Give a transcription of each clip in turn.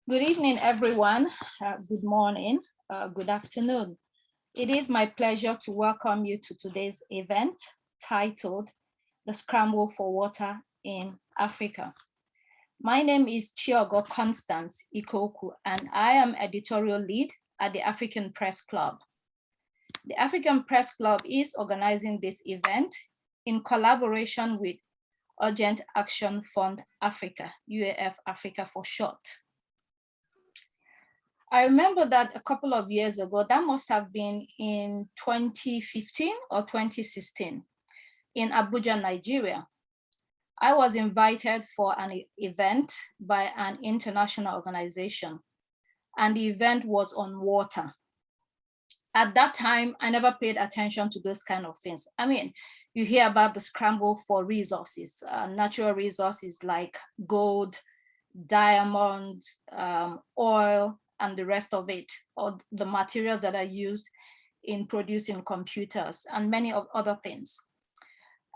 Good evening, everyone. Good morning, good afternoon. It is my pleasure to welcome you to today's event titled The Scramble for Water in Africa. My name is Chiogo Constance Ikoku, and I am editorial lead at the African Press Club. The African Press Club is organizing this event in collaboration with Urgent Action Fund Africa, UAF-Africa for short. I remember that a couple of years ago, that must have been in 2015 or 2016, in Abuja, Nigeria. I was invited for an event by an international organization, and the event was on water. At that time, I never paid attention to those kind of things. I mean, you hear about the scramble for resources, natural resources like gold, diamonds, oil, and the rest of it, or the materials that are used in producing computers and many of other things.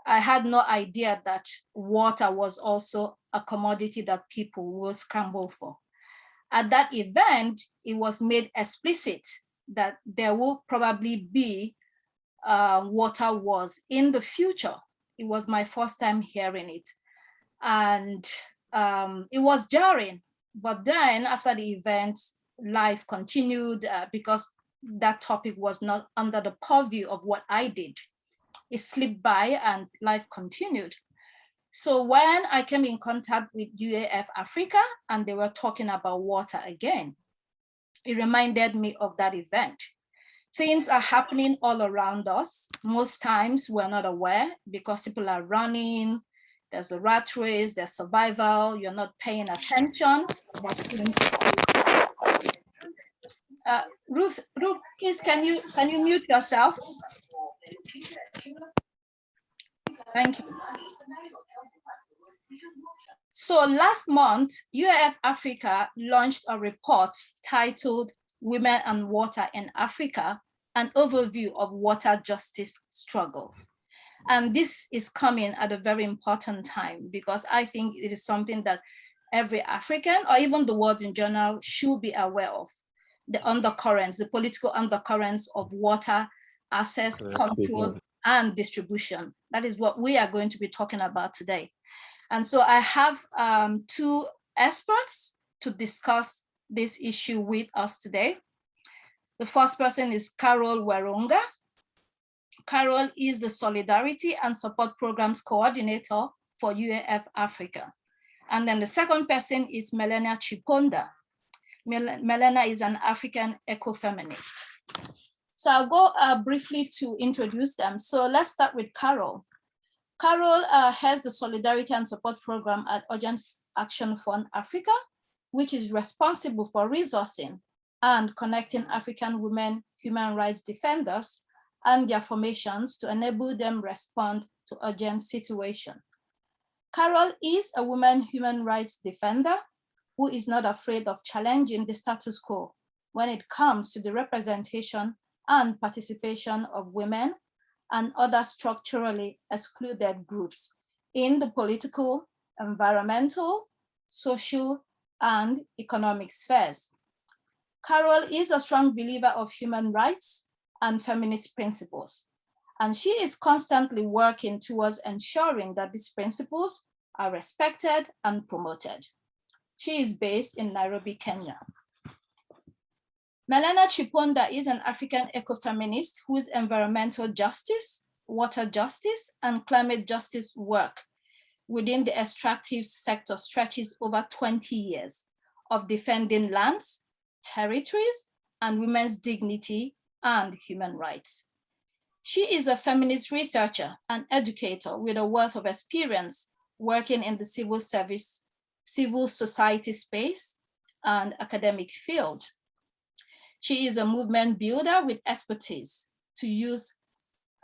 I had no idea that water was also a commodity that people will scramble for. At that event, it was made explicit that there will probably be water wars in the future. It was my first time hearing it. And it was jarring. But then after the event, life continued because that topic was not under the purview of what I did. It slipped by and life continued. So when I came in contact with UAF-Africa and they were talking about water again, it reminded me of that event. Things are happening all around us. Most times we're not aware because people are running, there's a rat race, there's survival, you're not paying attention. Ruth, please, can you mute yourself? Thank you. So last month, UAF-Africa launched a report titled Women and Water in Africa, an overview of water justice struggles. And this is coming at a very important time because I think it is something that every African or even the world in general should be aware of. The undercurrents, the political undercurrents of water access, control, and distribution. That is what we are going to be talking about today. And so I have two experts to discuss this issue with us today. The first person is Carol Waronga. Carol is the Solidarity and Support Programs Coordinator for UAF-Africa. And then the second person is Melena Chiponda. Melena is an African ecofeminist. So I'll go briefly to introduce them. So let's start with Carol. Carol heads the Solidarity and Support Program at Urgent Action Fund Africa, which is responsible for resourcing and connecting African women human rights defenders and their formations to enable them respond to urgent situations. Carol is a woman human rights defender who is not afraid of challenging the status quo when it comes to the representation and participation of women and other structurally excluded groups in the political, environmental, social, and economic spheres. Carol is a strong believer of human rights and feminist principles, and she is constantly working towards ensuring that these principles are respected and promoted. She is based in Nairobi, Kenya. Melena Chiponda is an African ecofeminist whose environmental justice, water justice, and climate justice work within the extractive sector stretches over 20 years of defending lands, territories, and women's dignity and human rights. She is a feminist researcher and educator with a wealth of experience working in the civil service, civil society space, and academic field. She is a movement builder with expertise to use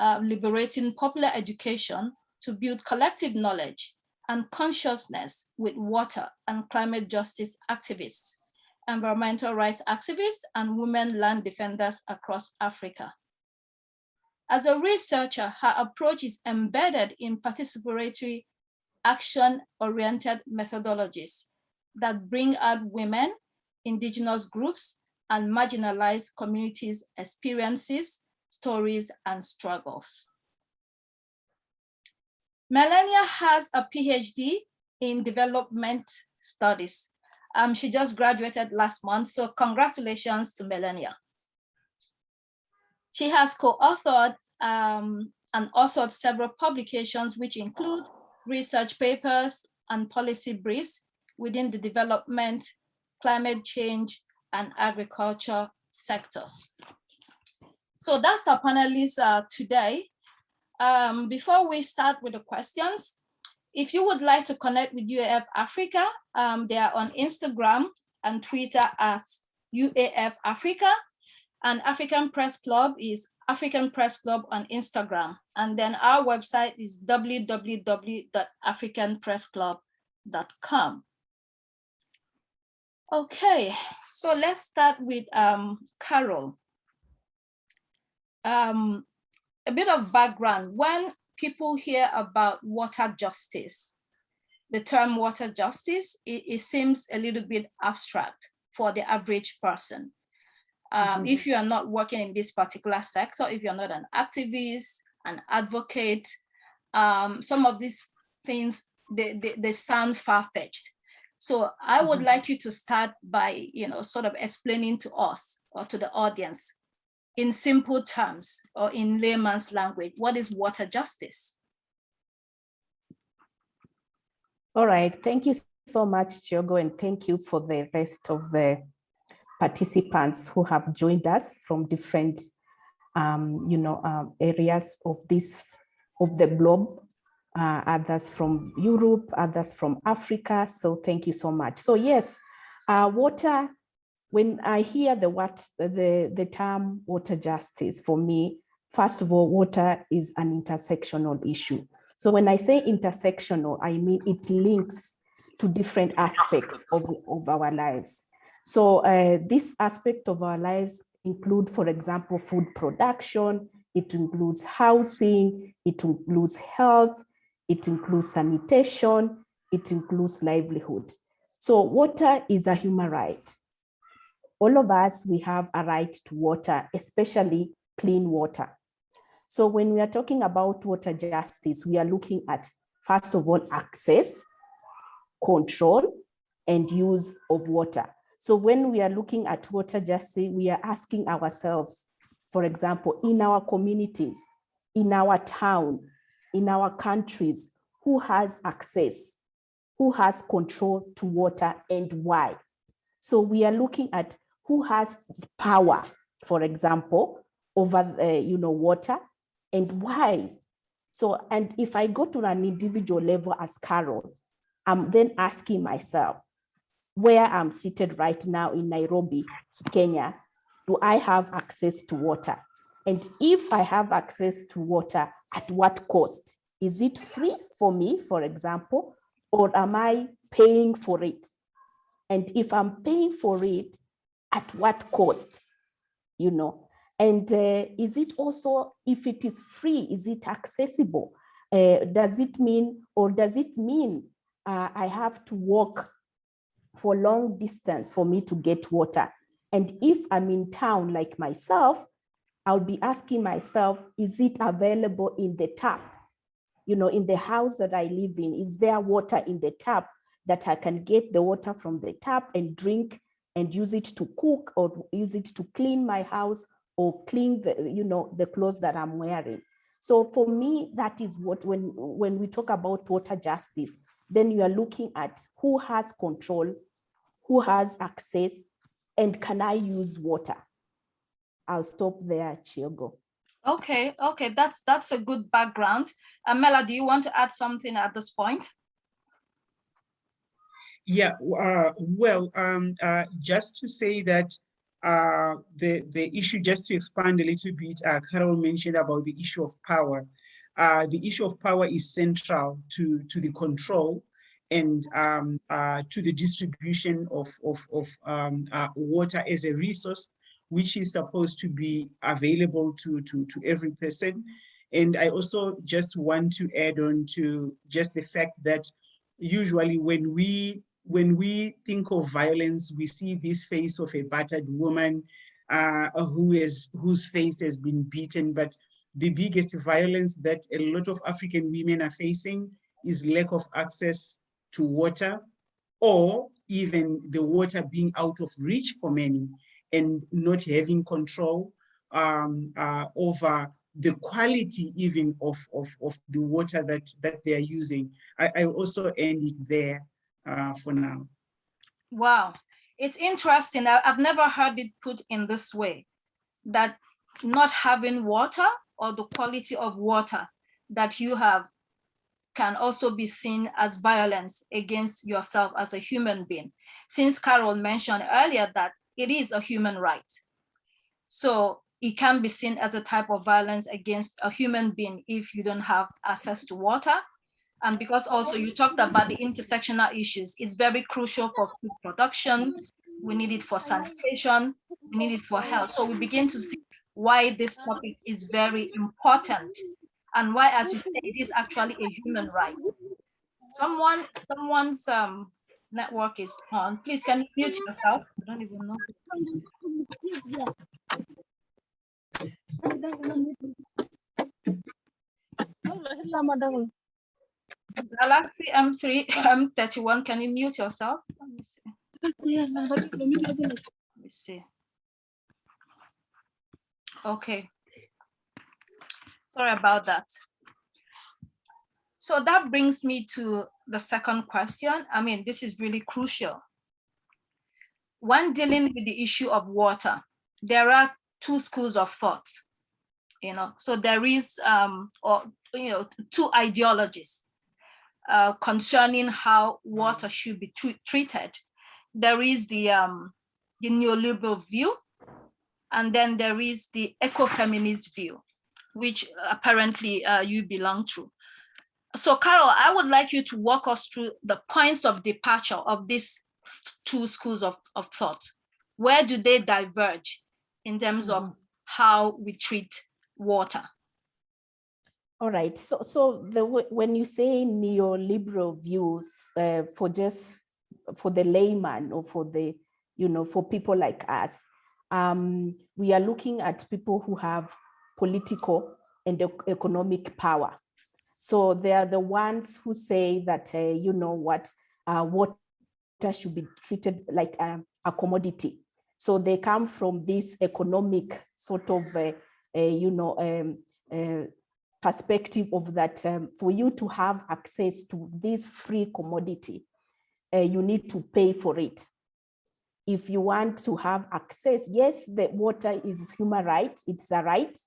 liberating popular education to build collective knowledge and consciousness with water and climate justice activists, environmental rights activists, and women land defenders across Africa. As a researcher, her approach is embedded in participatory action-oriented methodologies that bring out women indigenous groups, and marginalized communities' experiences, stories, and struggles. Melania has a PhD in development studies. She just graduated last month, so congratulations to Melania. She has co-authored and authored several publications, which include research papers and policy briefs within the development, climate change, and agriculture sectors. So that's our panelists today. Before we start with the questions, if you would like to connect with UAF-Africa, they are on Instagram and Twitter at UAF-Africa, and African Press Club is African Press Club on Instagram. And then our website is www.africanpressclub.com. Okay, so let's start with Carol. A bit of background. When people hear about water justice, the term water justice, it seems a little bit abstract for the average person. If you are not working in this particular sector, if you're not an activist, an advocate, some of these things, they sound far-fetched. So I would like you to start by, sort of explaining to us or to the audience in simple terms or in layman's language, what is water justice? All right, thank you so much, Chiogo, and thank you for the rest of the participants who have joined us from different, areas of the globe, others from Europe, others from Africa. So thank you so much. So yes, water. When I hear the term water justice, for me, first of all, water is an intersectional issue. So when I say intersectional, I mean it links to different aspects of our lives. So this aspect of our lives include, for example, food production, it includes housing, it includes health, it includes sanitation, it includes livelihood. So water is a human right. All of us, we have a right to water, especially clean water. So when we are talking about water justice, we are looking at, first of all, access, control, and use of water. So when we are looking at water justice, we are asking ourselves, for example, in our communities, in our town, in our countries, who has access, who has control to water, and why? So we are looking at who has power, for example, over water, and why. So, and if I go to an individual level as Carol, I'm then asking myself, where I'm seated right now in Nairobi, Kenya, do I have access to water? And if I have access to water, at what cost? Is it free for me, for example, or am I paying for it? And if I'm paying for it, at what cost? And is it also, if it is free, is it accessible? Does it mean I have to walk for long distance for me to get water? And if I'm in town like myself, I'll be asking myself, is it available in the tap? In the house that I live in, is there water in the tap that I can get the water from the tap and drink and use it to cook or use it to clean my house or clean the clothes that I'm wearing? So for me, that is what, when we talk about water justice, then you are looking at who has control, who has access, and can I use water? I'll stop there, Chiogo. Okay, that's a good background. Mela, do you want to add something at this point? Yeah, just to say that the issue, just to expand a little bit, Carol mentioned about the issue of power. The issue of power is central to the control and to the distribution of water as a resource, which is supposed to be available to every person. And I also just want to add on to just the fact that usually when we when we think of violence, we see this face of a battered woman whose face has been beaten. But the biggest violence that a lot of African women are facing is lack of access to water, or even the water being out of reach for many and not having control over the quality even of the water that they are using. I also end it there for now. Wow, it's interesting. I've never heard it put in this way, that not having water or the quality of water that you have can also be seen as violence against yourself as a human being. Since Carol mentioned earlier that it is a human right. So it can be seen as a type of violence against a human being if you don't have access to water. And because also you talked about the intersectional issues, it's very crucial for food production. We need it for sanitation, we need it for health. So we begin to see why this topic is very important and why, as you say, it is actually a human right. Someone's network is on. Please, can you mute yourself? I don't even know. Galaxy M3, M31, can you mute yourself? Let me see. Let me see. Okay. Sorry about that. So that brings me to the second question. I mean, this is really crucial. When dealing with the issue of water, there are two schools of thought, so there is, two ideologies concerning how water should be treated. There is the neoliberal view, and then there is the ecofeminist view, which apparently you belong to. So Carol, I would like you to walk us through the points of departure of these two schools of thought. Where do they diverge in terms of how we treat water? All right. So when you say neoliberal views, for the layman or for the, for people like us, we are looking at people who have political and economic power. So they are the ones who say that, water should be treated like a commodity. So they come from this economic sort of, perspective of that for you to have access to this free commodity, you need to pay for it. If you want to have access, yes, the water is human right, it's a right.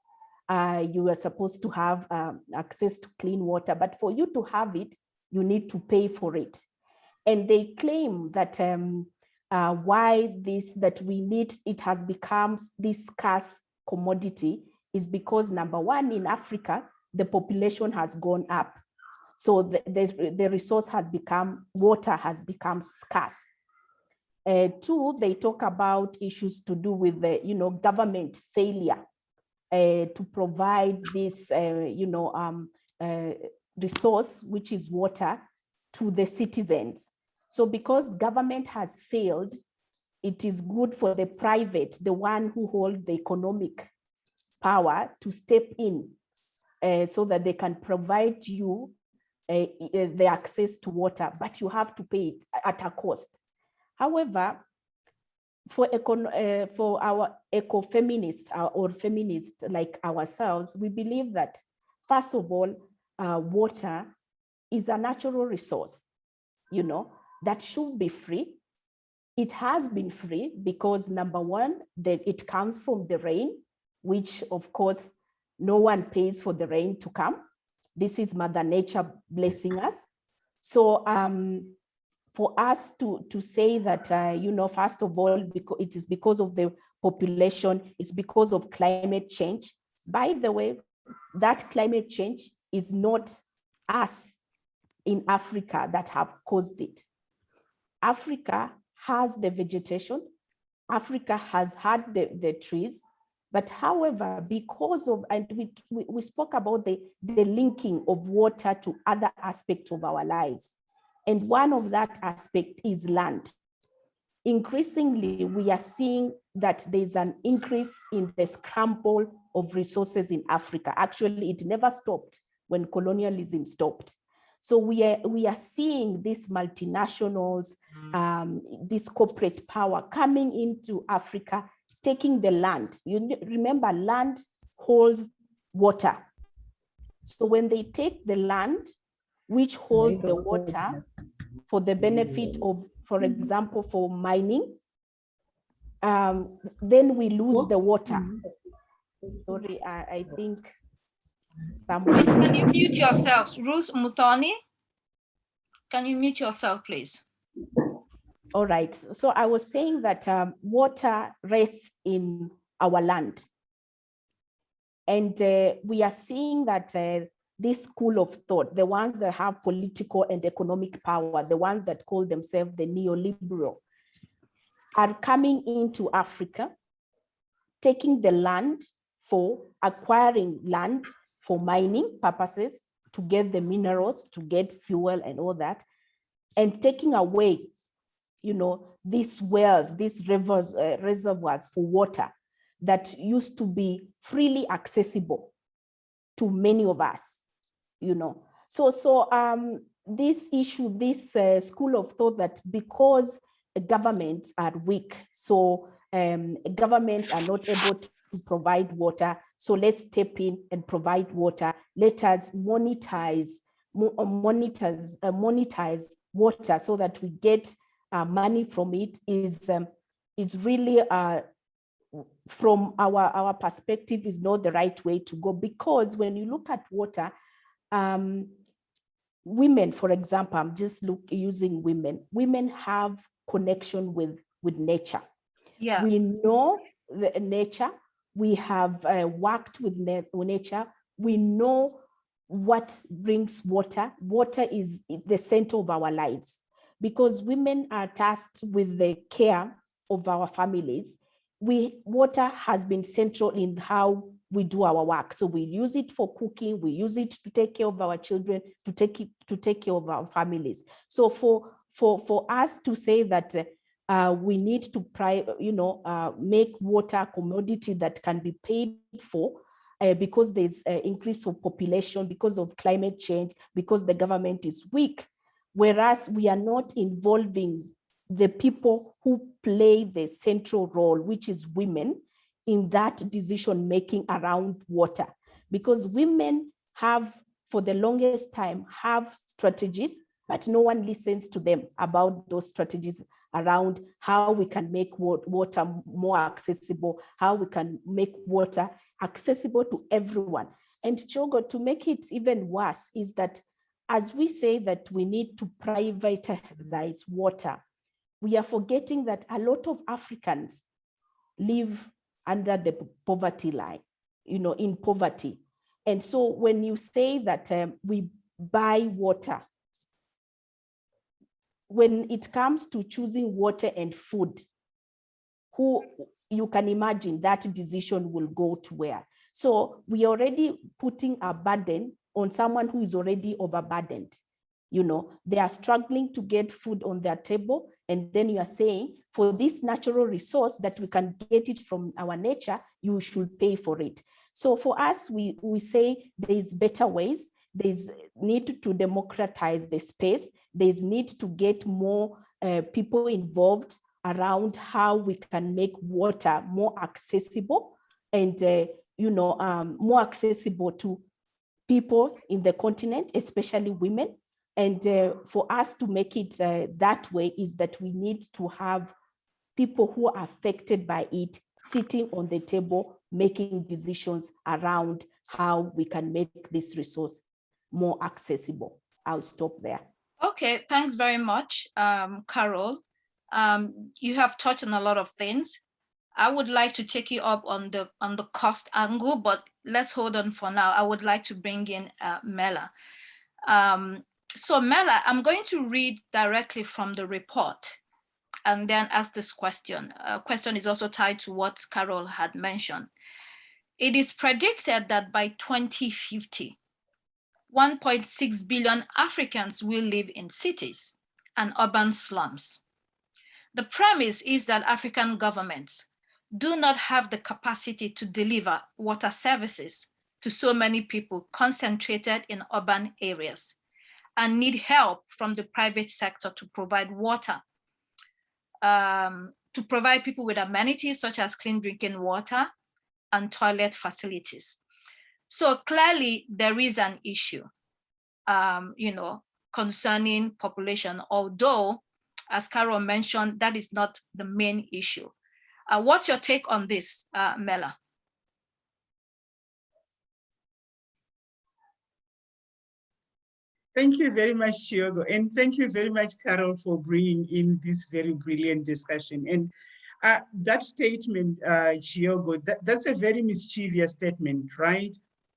You are supposed to have access to clean water, but for you to have it, you need to pay for it. And they claim that it has become this scarce commodity is because, number one, in Africa, the population has gone up. So the resource water has become scarce. Two, they talk about issues to do with the, government failure to provide this, resource, which is water, to the citizens. So because government has failed, it is good for the private, the one who hold the economic power, to step in so that they can provide you the access to water, but you have to pay it at a cost. However, for our eco-feminists or feminists like ourselves, we believe that, first of all, water is a natural resource, that should be free. It has been free because, number one, that it comes from the rain, which of course, no one pays for the rain to come. This is Mother Nature blessing us. So for us to say that, first of all, because it is because of the population, it's because of climate change. By the way, that climate change is not us in Africa that have caused it. Africa has the vegetation. Africa has had the trees. But however, because of, and we spoke about the linking of water to other aspects of our lives. And one of that aspect is land. Increasingly, we are seeing that there's an increase in the scramble of resources in Africa. Actually, it never stopped when colonialism stopped. So we are seeing these multinationals, this corporate power coming into Africa, taking the land. You remember, land holds water. So when they take the land, which holds the water for the benefit of, for example, for mining, then we lose the water. Sorry, I think someone. Can you mute yourselves? Ruth Muthoni, can you mute yourself, please? All right. So I was saying that water rests in our land. And we are seeing that this school of thought, the ones that have political and economic power, the ones that call themselves the neoliberal, are coming into Africa, taking the land for acquiring land for mining purposes, to get the minerals, to get fuel and all that, and taking away, these wells, these rivers, reservoirs for water that used to be freely accessible to many of us, So this issue, this school of thought that because governments are weak, so governments are not able to provide water, so let's step in and provide water. Let us monetize water so that we get money from it is really from our perspective is not the right way to go, because when you look at water, women, for example, I'm just using women have connection with nature. Yeah. We know the nature, we have worked with nature, we know what brings water. Water is the center of our lives, because women are tasked with the care of our families. Water has been central in how we do our work. So we use it for cooking, we use it to take care of our children, to take care of our families. So for us to say that we need to make water a commodity that can be paid for, because there's an increase of population, because of climate change, because the government is weak, whereas we are not involving the people who play the central role, which is women, in that decision making around water. Because women have, for the longest time, have strategies, but no one listens to them about those strategies around how we can make water more accessible, how we can make water accessible to everyone. And Chogo, to make it even worse, is that as we say that we need to privatize water, we are forgetting that a lot of Africans live under the poverty line, in poverty. And so when you say that we buy water, when it comes to choosing water and food, who you can imagine that decision will go to where? So we are already putting a burden on someone who is already overburdened. They are struggling to get food on their table. And then you are saying, for this natural resource that we can get it from our nature, you should pay for it. So for us, we say there's better ways. There's need to democratize the space. There's need to get more people involved around how we can make water more accessible and more accessible to people in the continent, especially women. And for us to make it that way is that we need to have people who are affected by it sitting on the table, making decisions around how we can make this resource more accessible. I'll stop there. Okay, thanks very much, Carol. You have touched on a lot of things. I would like to take you up on the cost angle, but let's hold on for now. I would like to bring in Mela. So Mela, I'm going to read directly from the report and then ask this question. Question is also tied to what Carol had mentioned. It is predicted that by 2050, 1.6 billion Africans will live in cities and urban slums. The premise is that African governments do not have the capacity to deliver water services to so many people concentrated in urban areas and need help from the private sector to provide water, to provide people with amenities such as clean drinking water and toilet facilities. So clearly there is an issue, concerning population, although, as Carol mentioned, that is not the main issue. What's your take on this, Mela? Thank you very much, Chiogo, and thank you very much, Carol, for bringing in this very brilliant discussion. And that statement, Chiogo, that's a very mischievous statement, right?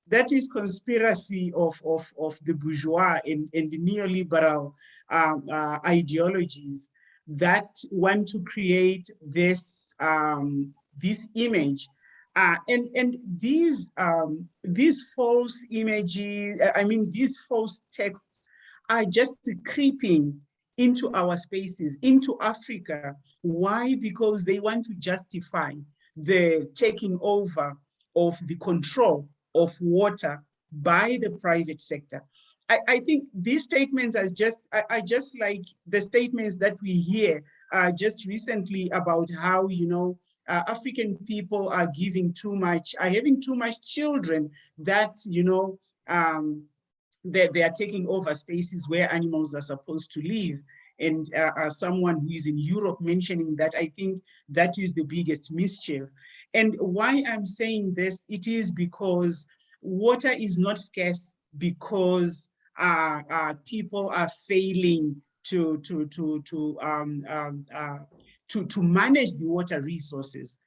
That is conspiracy of the bourgeois and the neoliberal ideologies that want to create this this image. And these false images, these false texts are just creeping into our spaces, into Africa. Why? Because they want to justify the taking over of the control of water by the private sector. I think these statements are just like the statements that we hear just recently about how, African people are giving too much, are having too much children that, they are taking over spaces where animals are supposed to live. And someone who is in Europe mentioning that, I think that is the biggest mischief. And why I'm saying this, it is because water is not scarce because people are failing to manage the water resources.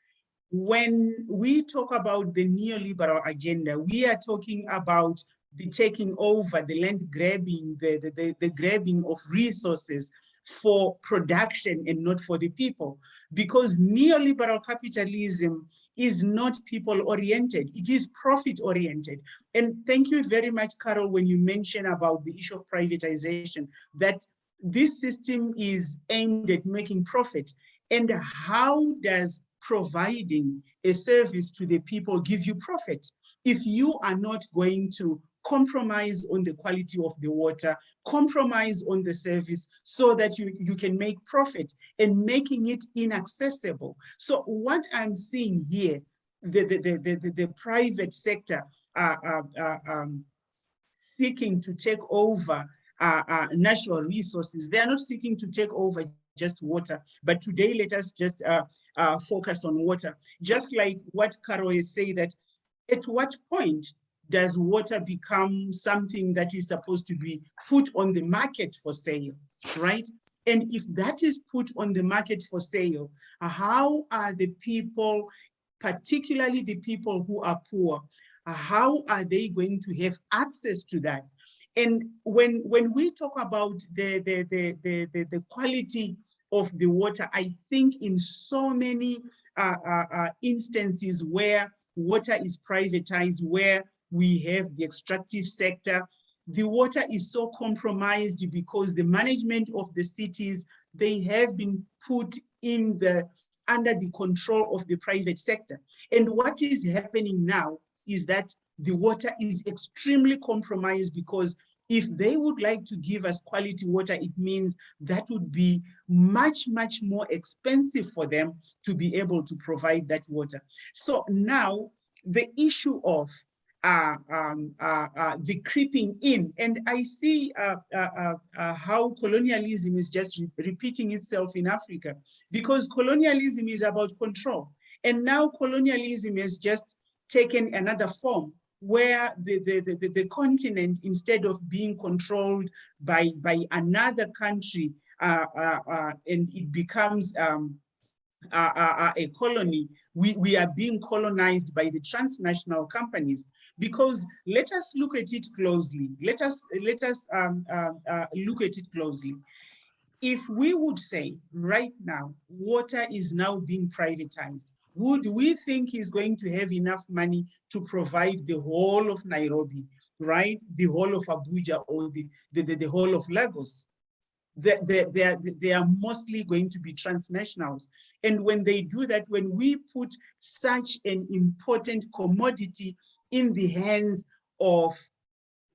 When we talk about the neoliberal agenda, we are talking about the taking over, the land grabbing, the grabbing of resources for production and not for the people. Because neoliberal capitalism is not people-oriented, it is profit-oriented. And thank you very much, Carol, when you mention about the issue of privatization, that this system is aimed at making profit. And how does providing a service to the people give you profit? If you are not going to compromise on the quality of the water, compromise on the service so that you can make profit, and making it inaccessible. So what I'm seeing here, the private sector seeking to take over natural resources. They are not seeking to take over just water, but today let us just focus on water. Just like what Carol is saying, that at what point does water become something that is supposed to be put on the market for sale, right? And if that is put on the market for sale, how are the people, particularly the people who are poor, how are they going to have access to that? And when we talk about the quality of the water, I think in so many instances where water is privatized, where we have the extractive sector, the water is so compromised because the management of the cities, they have been put in under the control of the private sector. And what is happening now is that the water is extremely compromised, because if they would like to give us quality water, it means that would be much, much more expensive for them to be able to provide that water. So now the issue of the creeping in, and I see how colonialism is just repeating itself in Africa, because colonialism is about control. And now colonialism has just taken another form, where the continent, instead of being controlled by another country, and it becomes a colony, we are being colonized by the transnational companies. Because let us look at it closely. Let us look at it closely. If we would say right now, water is now being privatized, would we think he's going to have enough money to provide the whole of Nairobi right? The whole of Abuja or the whole of Lagos. They are mostly going to be transnationals. And when they do that, when we put such an important commodity in the hands of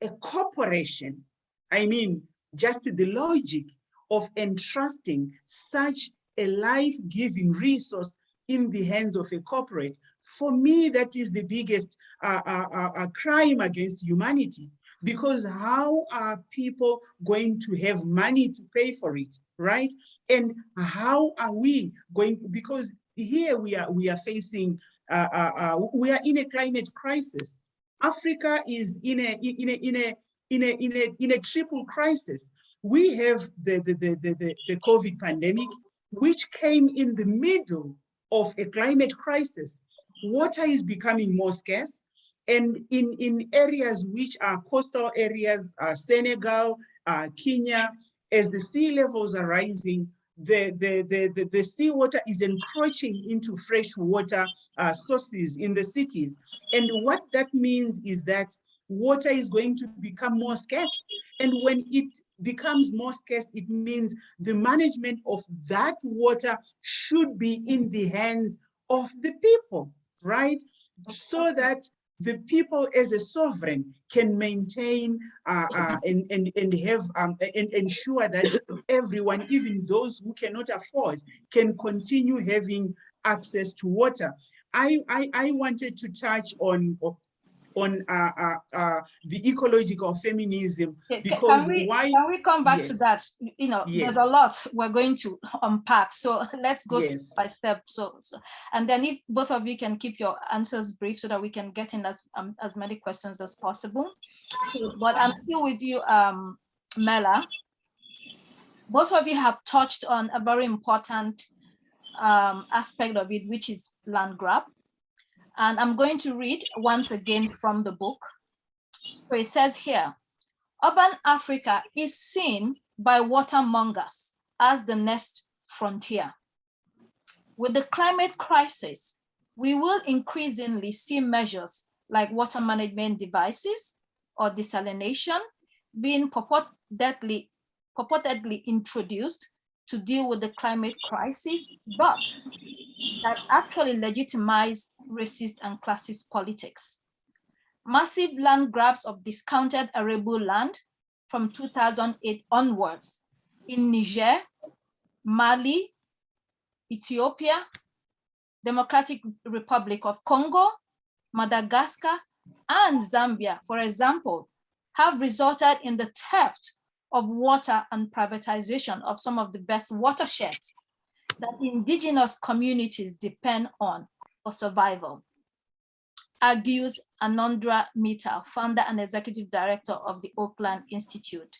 a corporation, I mean, just the logic of entrusting such a life-giving resource in the hands of a corporate, for me, that is the biggest crime against humanity. Because how are people going to have money to pay for it, right? And how are we going? Because here we are facing, we are in a climate crisis. Africa is in a triple crisis. We have the COVID pandemic, which came in the middle of a climate crisis. Water is becoming more scarce. And in areas which are coastal areas, Senegal, Kenya, as the sea levels are rising, the seawater is encroaching into freshwater sources in the cities. And what that means is that water is going to become more scarce. And when it becomes more scarce, it means the management of that water should be in the hands of the people, right? So that the people as a sovereign can maintain and have and ensure that everyone, even those who cannot afford, can continue having access to water. I wanted to touch on the ecological feminism, because can we come back to that? You know, there's a lot we're going to unpack, so let's go step by step. So and then if both of you can keep your answers brief so that we can get in as many questions as possible. But I'm still with you, Mela. Both of you have touched on a very important aspect of it, which is land grab. And I'm going to read once again from the book. So it says here, urban Africa is seen by watermongers as the next frontier. With the climate crisis, we will increasingly see measures like water management devices or desalination being purportedly introduced to deal with the climate crisis, but that actually legitimize racist and classist politics. Massive land grabs of discounted arable land from 2008 onwards in Niger, Mali, Ethiopia, Democratic Republic of Congo, Madagascar, and Zambia, for example, have resulted in the theft of water and privatization of some of the best watersheds that indigenous communities depend on for survival, argues Anandra Mita, founder and executive director of the Oakland Institute.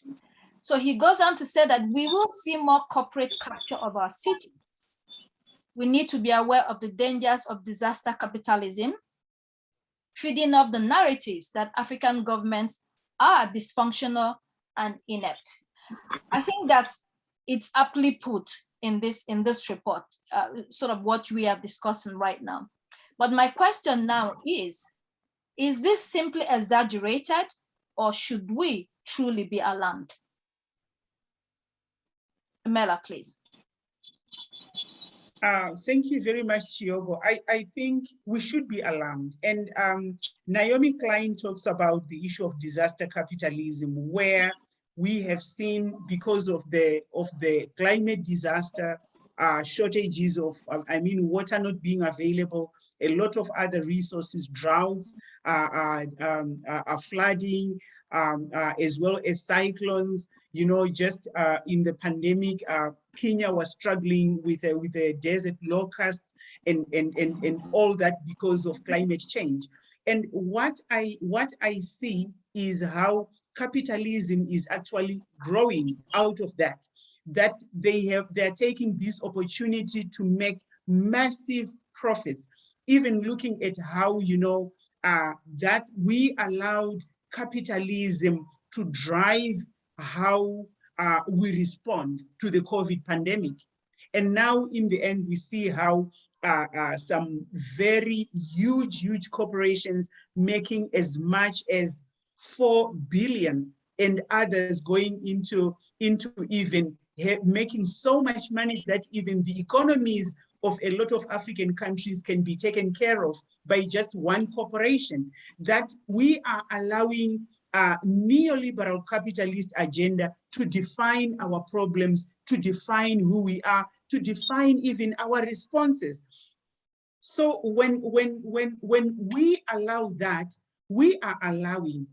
So he goes on to say that we will see more corporate capture of our cities. We need to be aware of the dangers of disaster capitalism, feeding off the narratives that African governments are dysfunctional and inept. I think that it's aptly put in this report, sort of what we are discussing right now. But my question now is this simply exaggerated, or should we truly be alarmed? Mela, please. Thank you very much, Chiogo. I think we should be alarmed. And Naomi Klein talks about the issue of disaster capitalism, where we have seen, because of the climate disaster, shortages of, water not being available, a lot of other resources, droughts, flooding, as well as cyclones. You know, just in the pandemic, Kenya was struggling with the desert locusts and all that because of climate change. And what I see is how capitalism is actually growing out of that. That they're taking this opportunity to make massive profits. Even looking at how, that we allowed capitalism to drive how we respond to the COVID pandemic. And now in the end, we see how some very huge corporations making as much as 4 billion, and others going into even making so much money that even the economies of a lot of African countries can be taken care of by just one corporation. That we are allowing a neoliberal capitalist agenda to define our problems, to define who we are, to define even our responses. So when we allow that, we are allowing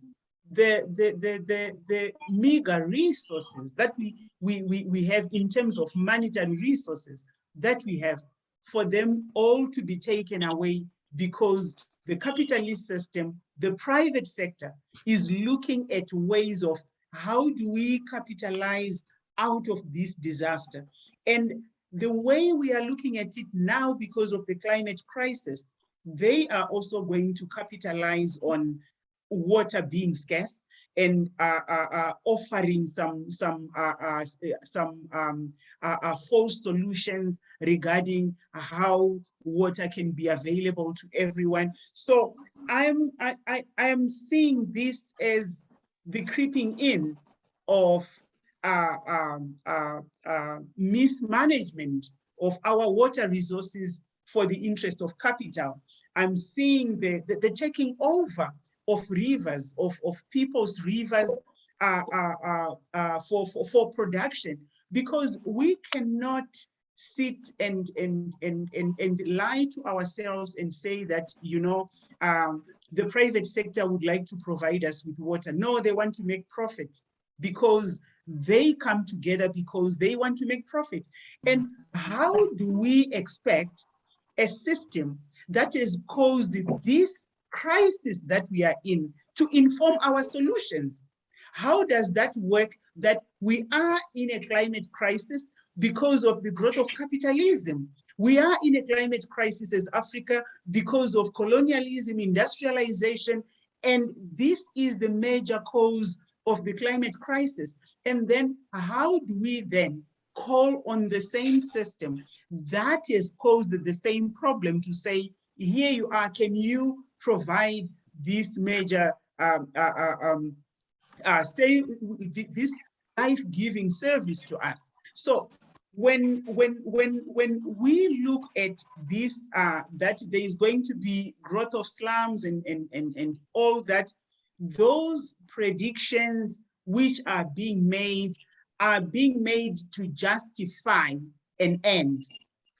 the meager resources that we have in terms of monetary resources that we have, for them all to be taken away, because the capitalist system, the private sector, is looking at ways of how do we capitalize out of this disaster. And the way we are looking at it now, because of the climate crisis, they are also going to capitalize on water being scarce and offering some false solutions regarding how water can be available to everyone. So I am seeing this as the creeping in of mismanagement of our water resources for the interest of capital. I'm seeing the taking over of rivers, of people's rivers for production, because we cannot sit and lie to ourselves and say that, you know, the private sector would like to provide us with water. No, they want to make profit, because they come together because they want to make profit. And how do we expect a system that has caused this crisis that we are in to inform our solutions? How does that work, that we are in a climate crisis because of the growth of capitalism? We are in a climate crisis as Africa because of colonialism, industrialization, and this is the major cause of the climate crisis. And then how do we then call on the same system that has caused the same problem to say, here you are, can you provide this major, this life-giving service to us? So when we look at this, that there is going to be growth of slums and all that, those predictions which are being made to justify an end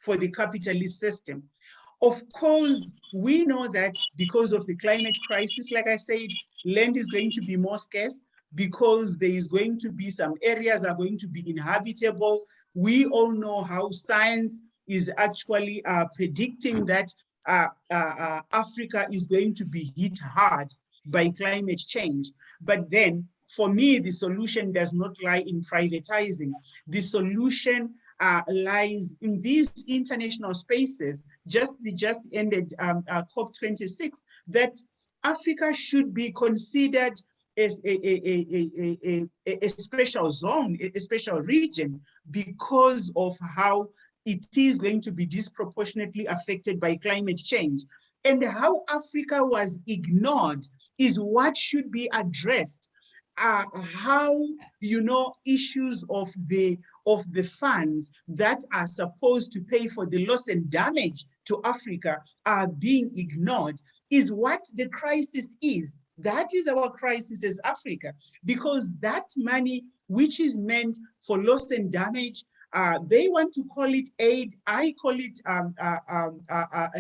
for the capitalist system. Of course, we know that because of the climate crisis, like I said, land is going to be more scarce, because there is going to be some areas are going to be inhabitable. We all know how science is actually predicting that Africa is going to be hit hard by climate change. But then, for me, the solution does not lie in privatizing. The solution lies in these international spaces. The just ended COP26, that Africa should be considered as a special zone, a special region, because of how it is going to be disproportionately affected by climate change. And how Africa was ignored is what should be addressed. How, you know, issues of the funds that are supposed to pay for the loss and damage to Africa are being ignored is what the crisis is. That is our crisis as Africa, because that money which is meant for loss and damage, they want to call it aid. I call it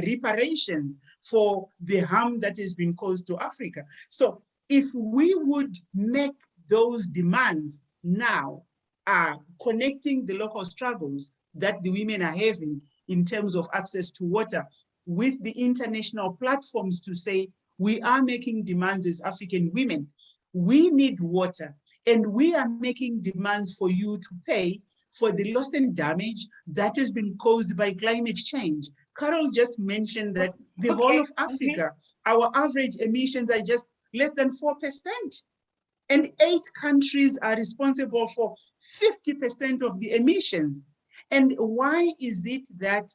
reparations for the harm that has been caused to Africa. So if we would make those demands now, connecting the local struggles that the women are having in terms of access to water with the international platforms to say, we are making demands as African women, we need water, and we are making demands for you to pay for the loss and damage that has been caused by climate change. Carol just mentioned that the whole of Africa, our average emissions are just less than 4%. And 8 countries are responsible for 50% of the emissions. And why is it that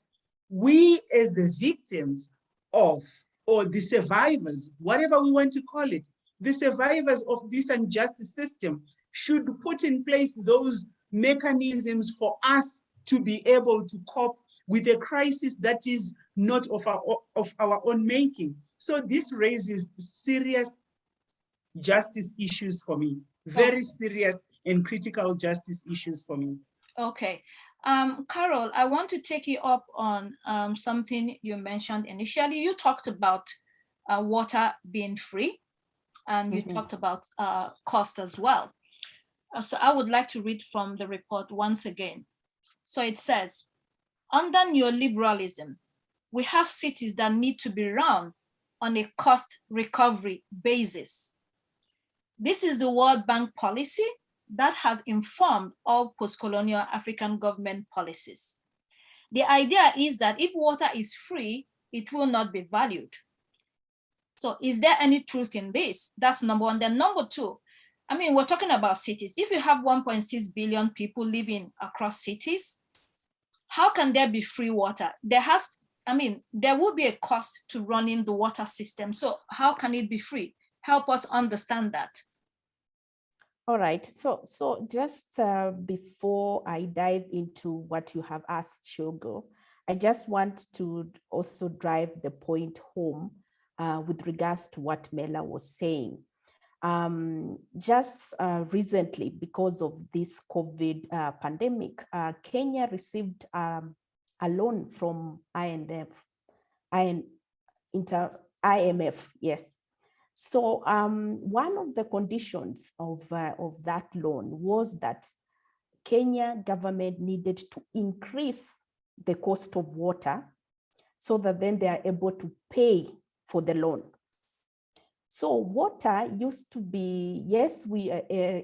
we, as the victims of, or the survivors, whatever we want to call it, the survivors of this unjust system should put in place those mechanisms for us to be able to cope with a crisis that is not of our own making. So this raises serious justice issues for me, very serious and critical justice issues for me. Okay. Carol, I want to take you up on something you mentioned initially. You talked about water being free, and you talked about cost as well. So I would like to read from the report once again. So it says, under neoliberalism, we have cities that need to be run on a cost recovery basis. This is the World Bank policy that has informed all post-colonial African government policies. The idea is that if water is free, it will not be valued. So is there any truth in this? That's number one. Then number two, I mean, we're talking about cities. If you have 1.6 billion people living across cities, how can there be free water? There will be a cost to running the water system. So how can it be free? Help us understand that. All right, so just before I dive into what you have asked, Shogo, I just want to also drive the point home with regards to what Mela was saying. Just recently, because of this COVID pandemic, Kenya received a loan from IMF, yes. So one of the conditions of that loan was that Kenya government needed to increase the cost of water so that then they are able to pay for the loan. So water used to be, yes, we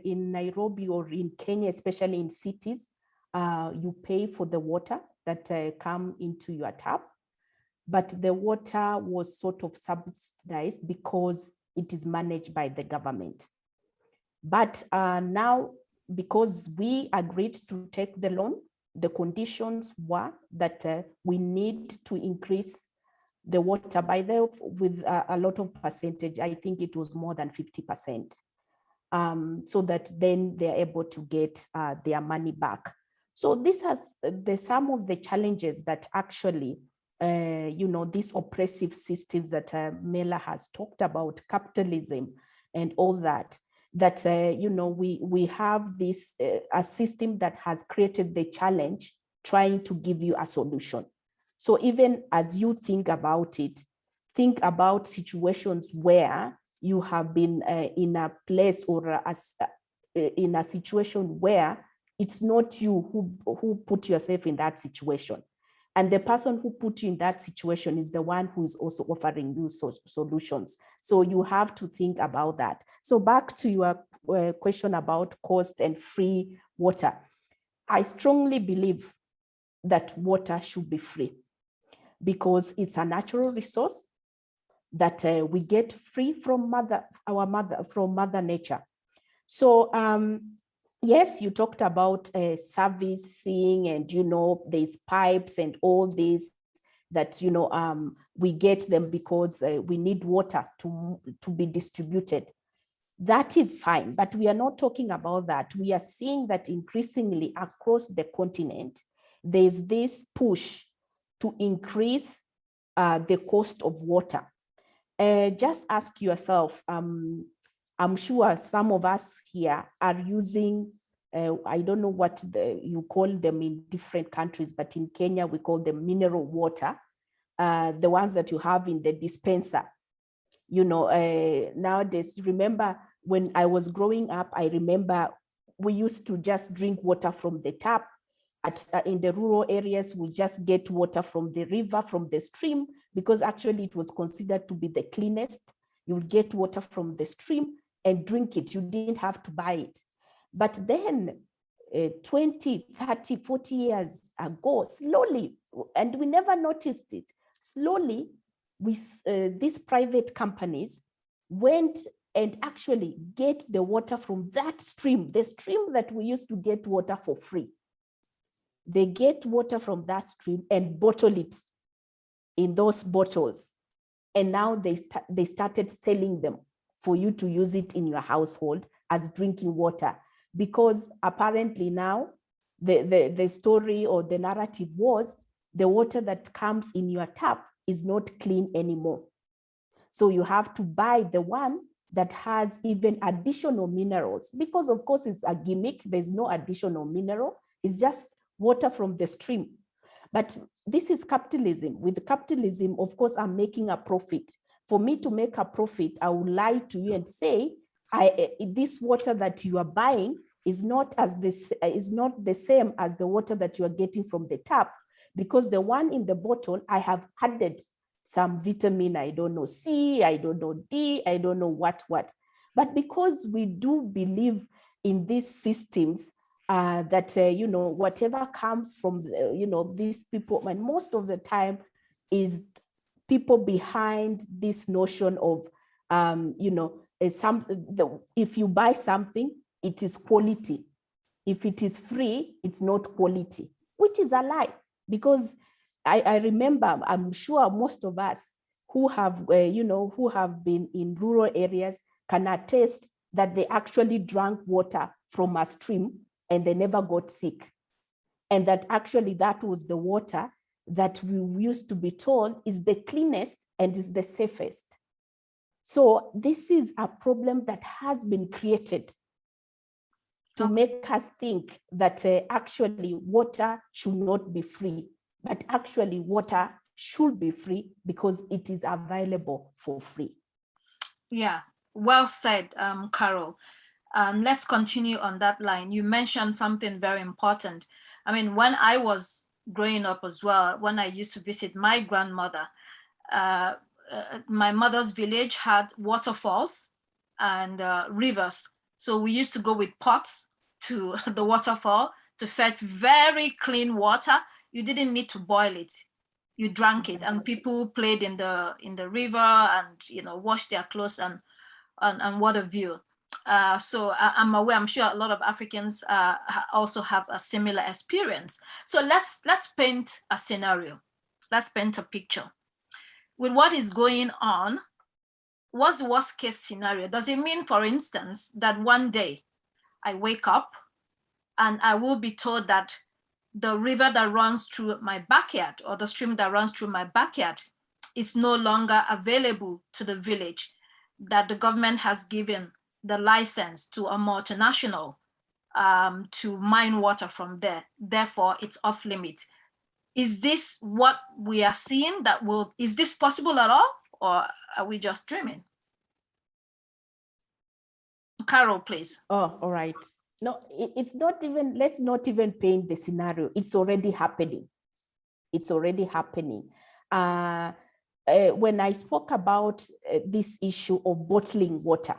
in Nairobi or in Kenya, especially in cities, you pay for the water that come into your tap, but the water was sort of subsidized because it is managed by the government. But now, because we agreed to take the loan, the conditions were that we need to increase the water by with a lot of percentage. I think it was more than 50%, so that then they're able to get their money back. So this has some of the challenges that actually, these oppressive systems that Mela has talked about, capitalism and all that, we have this a system that has created the challenge trying to give you a solution. So even as you think about it, think about situations where you have been in a place or in a situation where it's not you who put yourself in that situation. And the person who put you in that situation is the one who is also offering you solutions. So you have to think about that. So back to your question about cost and free water. I strongly believe that water should be free because it's a natural resource that we get free from Mother Nature. So yes, you talked about servicing and, there's pipes and all this that, we get them because we need water to be distributed. That is fine, but we are not talking about that. We are seeing that increasingly across the continent, there's this push to increase the cost of water. Just ask yourself, I'm sure some of us here are using, I don't know what you call them in different countries, but in Kenya, we call them mineral water, the ones that you have in the dispenser. Nowadays, remember when I was growing up, I remember we used to just drink water from the tap. In the rural areas, we just get water from the river, from the stream, because actually it was considered to be the cleanest. You would get water from the stream and drink it. You didn't have to buy it. But then 20, 30, 40 years ago, slowly, and we never noticed it, slowly, these private companies went and actually get the water from that stream, the stream that we used to get water for free. They get water from that stream and bottle it in those bottles. And now they started selling them for you to use it in your household as drinking water, because apparently now the story or the narrative was the water that comes in your tap is not clean anymore. So you have to buy the one that has even additional minerals, because of course it's a gimmick. There's no additional mineral. It's just water from the stream. But this is capitalism. With capitalism, of course, I'm making a profit. For me to make a profit, I will lie to you and say, this water that you are buying is not the same as the water that you are getting from the tap, because the one in the bottle, I have added some vitamin, I don't know, C, I don't know, D, I don't know what. But because we do believe in these systems, that, whatever comes from, these people, and most of the time is people behind this notion of, if you buy something, it is quality. If it is free, it's not quality, which is a lie. Because I remember, I'm sure most of us who have, who have been in rural areas can attest that they actually drank water from a stream and they never got sick. And that actually that was the water that we used to be told is the cleanest and is the safest. So this is a problem that has been created to make us think that actually water should not be free, but actually water should be free because it is available for free. Yeah, well said, Carol. Let's continue on that line. You mentioned something very important. I mean, when I was growing up as well, when I used to visit my grandmother, my mother's village had waterfalls and rivers. So we used to go with pots to the waterfall to fetch very clean water. You didn't need to boil it. You drank it, and people played in the river and washed their clothes and what have you. So I'm aware, I'm sure a lot of Africans also have a similar experience. So let's paint a scenario. Let's paint a picture. With what is going on, what's the worst case scenario? Does it mean, for instance, that one day I wake up and I will be told that the river that runs through my backyard or the stream that runs through my backyard is no longer available to the village, that the government has given the license to a multinational to mine water from there. Therefore, it's off limit. Is this what we are seeing? Is this possible at all? Or are we just dreaming? Carol, please. Oh, all right. No, it's not even, let's not even paint the scenario. It's already happening. It's already happening. When I spoke about this issue of bottling water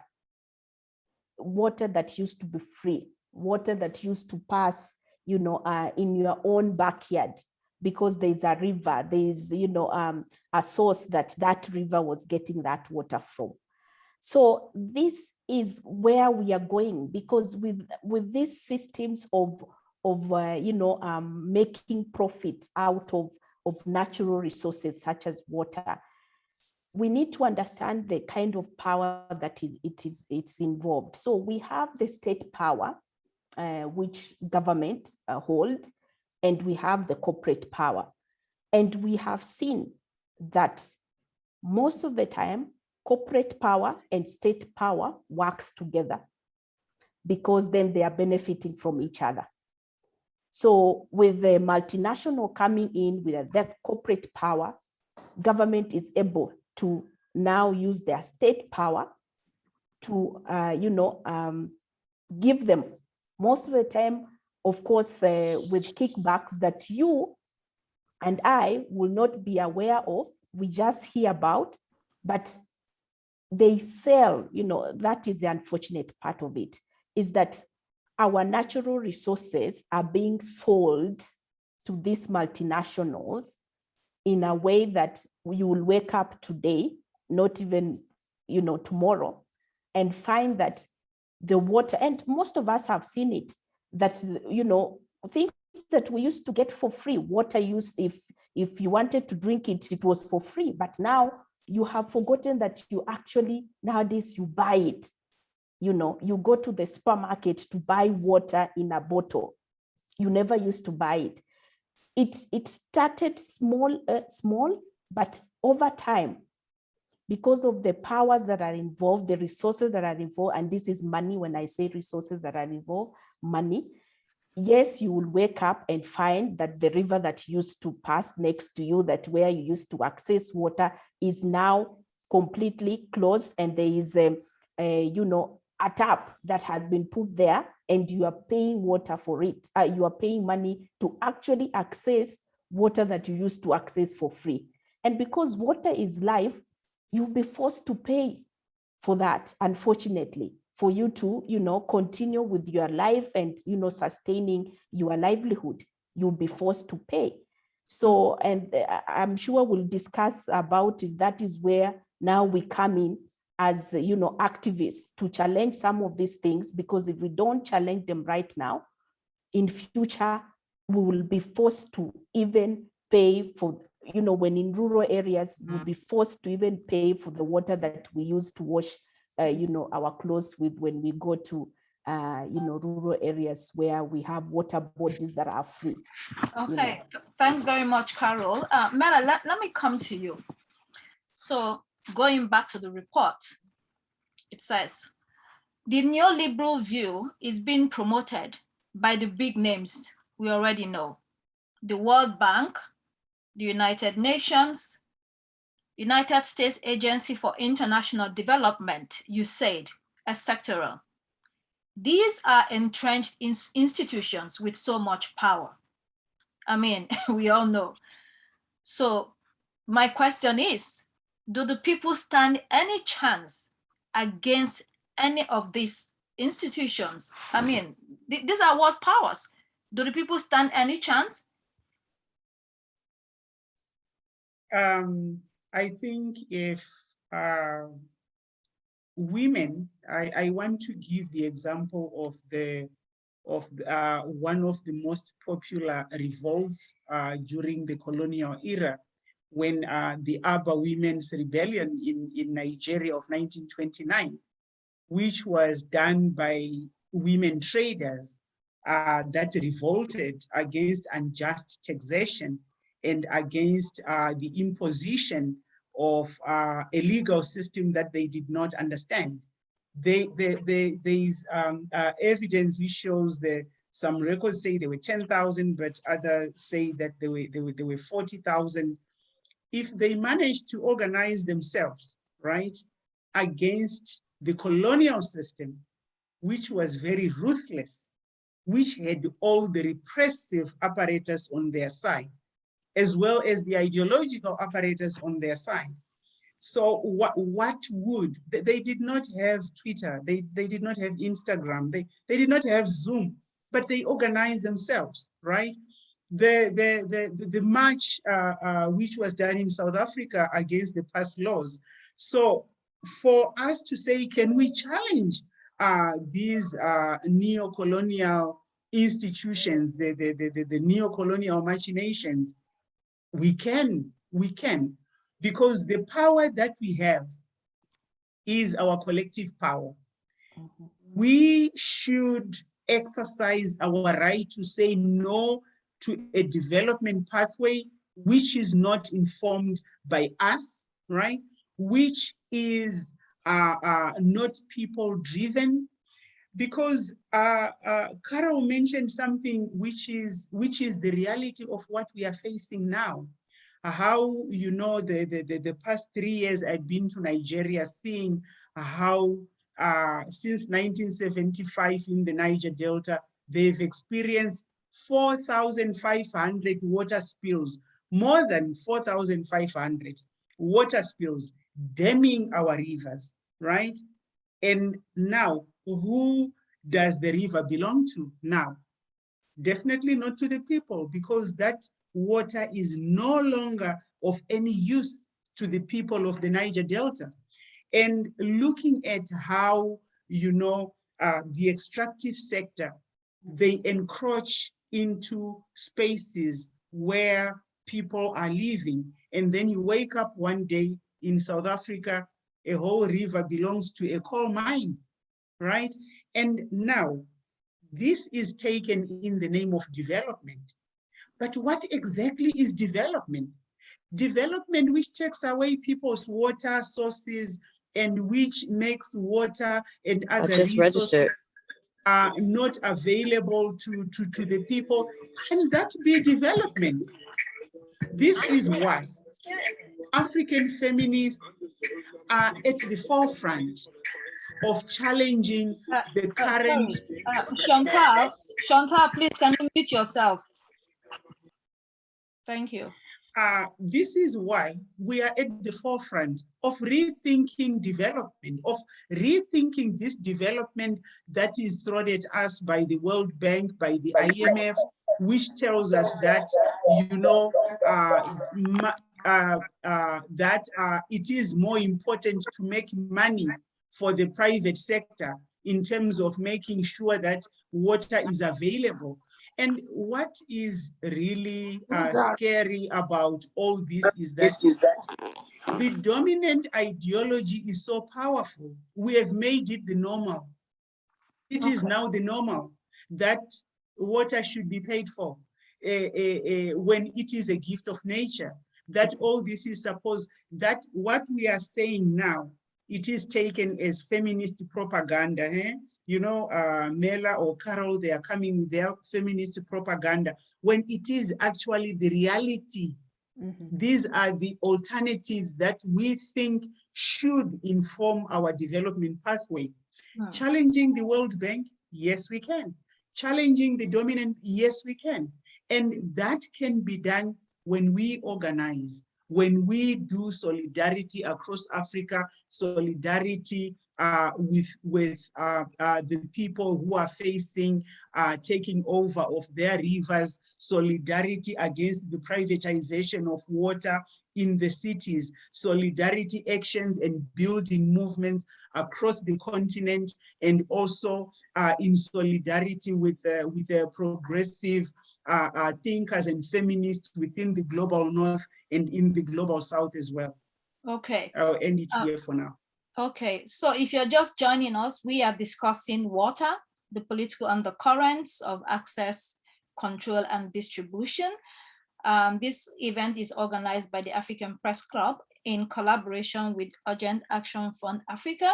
that used to be free, water that used to pass, in your own backyard, because there's a river, there's, a source that river was getting that water from. So this is where we are going, because with these systems of making profit out of natural resources such as water, we need to understand the kind of power that it's involved. So we have the state power, which government hold, and we have the corporate power. And we have seen that most of the time, corporate power and state power works together, because then they are benefiting from each other. So with the multinational coming in with that corporate power, government is able to now use their state power to, give them, most of the time, of course, with kickbacks that you and I will not be aware of, we just hear about, but they sell, that is the unfortunate part of it, is that our natural resources are being sold to these multinationals in a way that you will wake up today, not even, tomorrow, and find that the water, and most of us have seen it, that, things that we used to get for free, water use, if you wanted to drink it, it was for free. But now you have forgotten that you actually, nowadays you buy it. You know, you go to the supermarket to buy water in a bottle. You never used to buy it. It started small, but over time, because of the powers that are involved, the resources that are involved, and this is money. When I say resources that are involved, money, yes, you will wake up and find that the river that used to pass next to you, that where you used to access water, is now completely closed, and there is a tap that has been put there, and you are paying water for it. You are paying money to actually access water that you used to access for free. And because water is life, you'll be forced to pay for that, unfortunately, for you to, continue with your life and, sustaining your livelihood. You'll be forced to pay. So, and I'm sure we'll discuss about it. That is where now we come in as, activists to challenge some of these things, because if we don't challenge them right now, in future, we will be forced to even pay for, when in rural areas, we'll be forced to even pay for the water that we use to wash, our clothes with when we go to, rural areas where we have water bodies that are free. Okay, thanks very much, Carol. Mela, let me come to you. So going back to the report, it says, the neoliberal view is being promoted by the big names we already know. The World Bank, the United Nations, United States Agency for International Development, USAID, etc. These are entrenched institutions with so much power. I mean, we all know. So my question is, do the people stand any chance against any of these institutions? I mean, these are world powers. Do the people stand any chance? I think if women, I want to give the example of one of the most popular revolts during the colonial era, when the Aba Women's Rebellion in Nigeria of 1929, which was done by women traders that revolted against unjust taxation and against the imposition of a legal system that they did not understand. There is evidence which shows that some records say there were 10,000, but others say that there were 40,000. If they managed to organize themselves, right, against the colonial system, which was very ruthless, which had all the repressive apparatus on their side, as well as the ideological apparatus on their side. So what would, they did not have Twitter, they did not have Instagram, they did not have Zoom, but they organized themselves, right? The march which was done in South Africa against the past laws. So for us to say, can we challenge these neo-colonial institutions, the neo-colonial machinations? We can, because the power that we have is our collective power. Mm-hmm. We should exercise our right to say no to a development pathway which is not informed by us, right? Which is not people driven. Because Carol mentioned something which is the reality of what we are facing now. How, the past 3 years I've been to Nigeria, seeing how since 1975 in the Niger Delta, they've experienced 4,500 water spills, more than 4,500 water spills, damming our rivers, right? And now, who does the river belong to now? Definitely not to the people, because that water is no longer of any use to the people of the Niger Delta. And looking at how, the extractive sector, they encroach into spaces where people are living. And then you wake up one day, in South Africa, a whole river belongs to a coal mine, right? And now this is taken in the name of development. But what exactly is development? Development which takes away people's water sources and which makes water and other resources are not available to the people, and that be development. This is why African feminists are at the forefront of challenging the current. Chantal, please, can you mute yourself? Thank you. This is why we are at the forefront of rethinking development, of rethinking this development that is thrown at us by the World Bank, by the IMF, which tells us that, you know, that it is more important to make money for the private sector in terms of making sure that water is available. And what is really scary about all this is that the dominant ideology is so powerful. We have made it the normal. It is now the normal that water should be paid for when it is a gift of nature. That all this is supposed, that what we are saying now, it is taken as feminist propaganda. You know, Mela or Carol, they are coming with their feminist propaganda when it is actually the reality. These are the alternatives that we think should inform our development pathway. Challenging the World Bank, yes, we can. Challenging the dominant, yes, we can. And that can be done when we organize, when we do solidarity across Africa, solidarity with the people who are facing taking over of their rivers, solidarity against the privatization of water in the cities, solidarity actions and building movements across the continent, and also in solidarity with the progressive thinkers and feminists within the global north and in the global south as well. Okay. I'll end it here for now. Okay, so if you're just joining us, we are discussing water, the political undercurrents of access, control, and distribution. This event is organized by the African Press Club in collaboration with Urgent Action Fund Africa.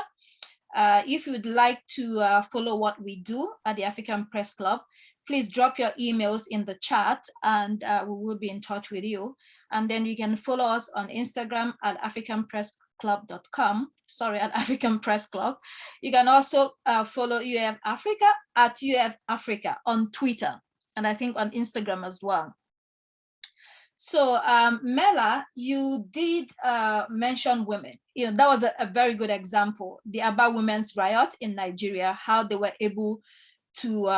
If you'd like to follow what we do at the African Press Club, please drop your emails in the chat and we will be in touch with you. And then you can follow us on Instagram at africanpressclub.com, at African Press Club. You can also follow UAF-Africa at UAF-Africa on Twitter, and I think on Instagram as well. So Mela, you did mention women. You know, that was a very good example, the Aba Women's Riot in Nigeria, how they were able to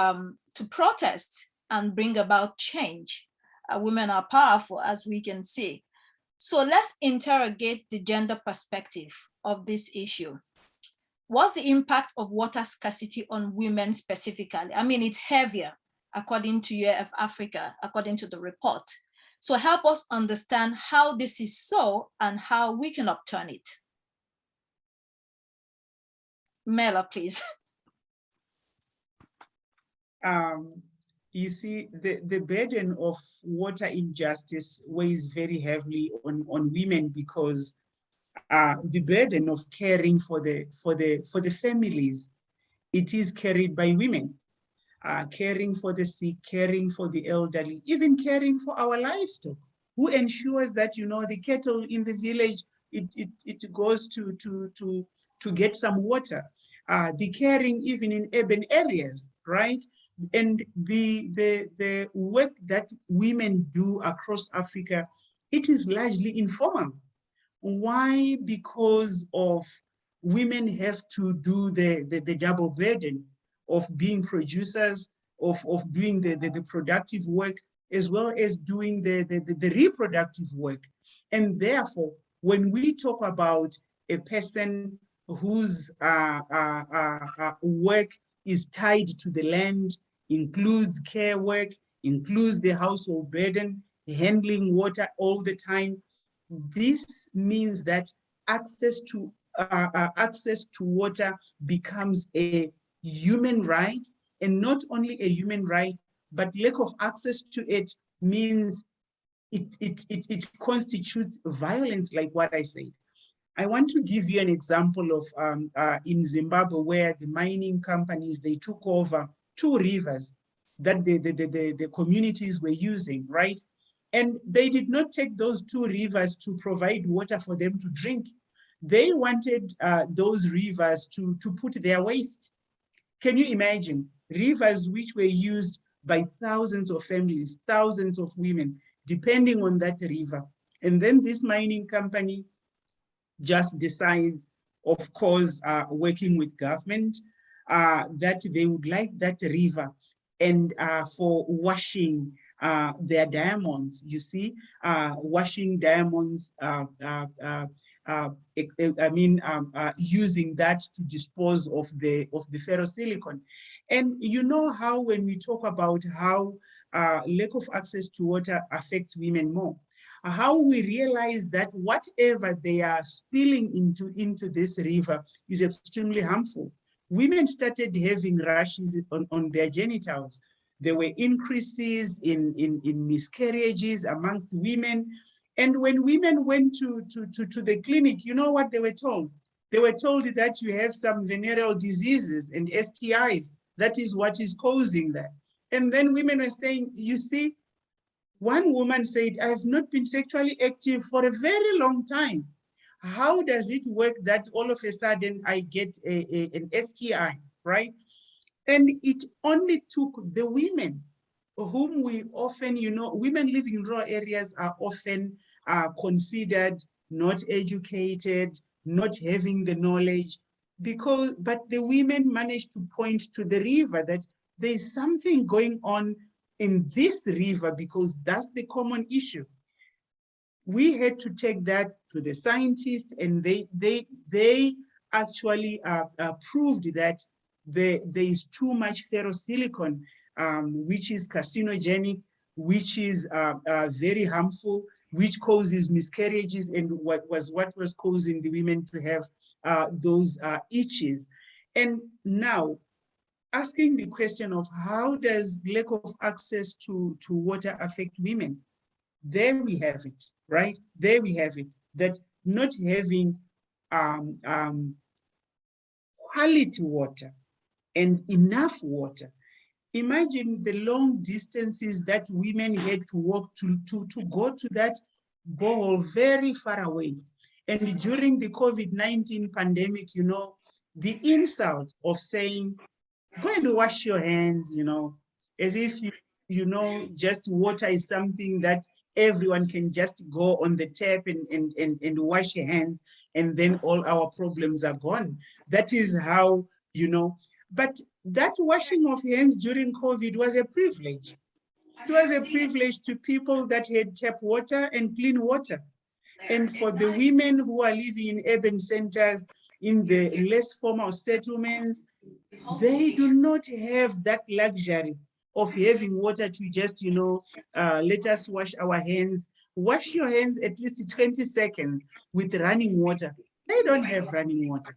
protest and bring about change. Women are powerful, as we can see. So let's interrogate the gender perspective of this issue. What's the impact of water scarcity on women specifically? I mean, it's heavier, according to UAF-Africa, according to the report. So help us understand how this is so and how we can upturn it. Mela, please. You see, the burden of water injustice weighs very heavily on women because the burden of caring for the families, it is carried by women. Caring for the sick, caring for the elderly, even caring for our livestock. Who ensures that, you know, the cattle in the village, it goes to get some water. The caring even in urban areas, right? And the work that women do across Africa, it is largely informal. Why? Because of women have to do the double burden of being producers, of doing the productive work, as well as doing the reproductive work. And therefore, when we talk about a person whose work is tied to the land, includes care work, includes the household burden, handling water all the time, this means that access to water becomes a human right, and not only a human right, but lack of access to it means it constitutes violence, like what I said. I want to give you an example of in Zimbabwe, where the mining companies, they took over 2 rivers that the communities were using, right? And they did not take those 2 rivers to provide water for them to drink. They wanted those rivers to put their waste. Can you imagine? Rivers which were used by thousands of families, thousands of women, depending on that river. And then this mining company just decides, of course, working with government, that they would like that river and for washing their diamonds, you see, washing diamonds, using that to dispose of the ferrosilicon. And you know how when we talk about how lack of access to water affects women more, how we realize that whatever they are spilling into this river is extremely harmful. Women started having rashes on their genitals. There were increases in miscarriages amongst women. And when women went to the clinic, you know what they were told? They were told that you have some venereal diseases and STIs. That is what is causing that. And then women were saying, you see, one woman said, I have not been sexually active for a very long time. How does it work that all of a sudden I get an STI, right? And it only took the women whom we often, women living in rural areas are often considered not educated, not having the knowledge, but the women managed to point to the river that there's something going on in this river because that's the common issue. We had to take that to the scientists, and they actually proved that there is too much ferrosilicon, which is carcinogenic, which is very harmful, which causes miscarriages, and what was causing the women to have those itches. And now, asking the question of how does lack of access to water affect women? There we have it, right? There we have it, that not having quality water and enough water. Imagine the long distances that women had to walk to go to that borehole very far away. And during the COVID-19 pandemic, the insult of saying, go and wash your hands, as if just water is something that everyone can just go on the tap and wash your hands, and then all our problems are gone. That is how, but that washing of hands during COVID was a privilege. It was a privilege to people that had tap water and clean water. And for the women who are living in urban centers, in the less formal settlements, they do not have that luxury of having water to just, let us wash our hands. Wash your hands at least 20 seconds with running water. They don't have running water.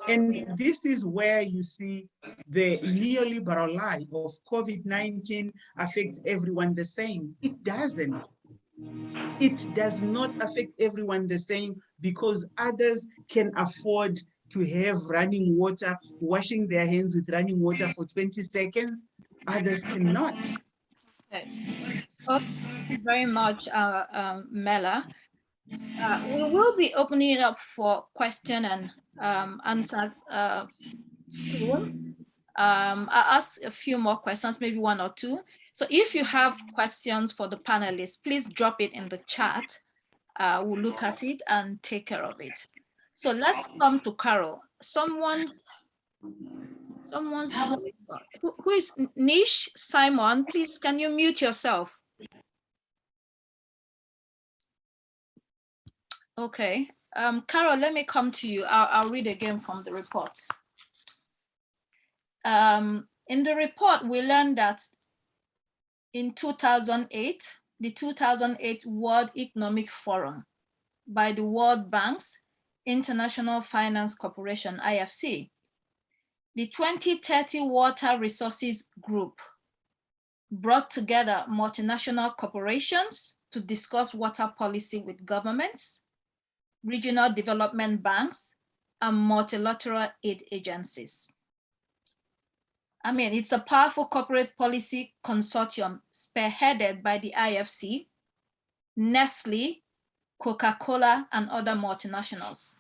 And this is where you see the neoliberal lie of COVID-19 affects everyone the same. It doesn't. It does not affect everyone the same, because others can afford to have running water, washing their hands with running water for 20 seconds. Others cannot. Okay. Well, thanks very much, Mela. We will be opening it up for question and answers soon. I'll ask a few more questions, maybe 1 or 2. So if you have questions for the panelists, please drop it in the chat. We'll look at it and take care of it. So let's come to Carol. Someone's voice. Who is Nish Simon? Please, can you mute yourself? Okay. Carol, let me come to you. I'll read again from the report. In the report, we learned that in 2008, the 2008 World Economic Forum by the World Banks International Finance Corporation, IFC, the 2030 Water Resources Group brought together multinational corporations to discuss water policy with governments, regional development banks, and multilateral aid agencies. I mean, it's a powerful corporate policy consortium spearheaded by the IFC, Nestle, Coca-Cola, and other multinationals.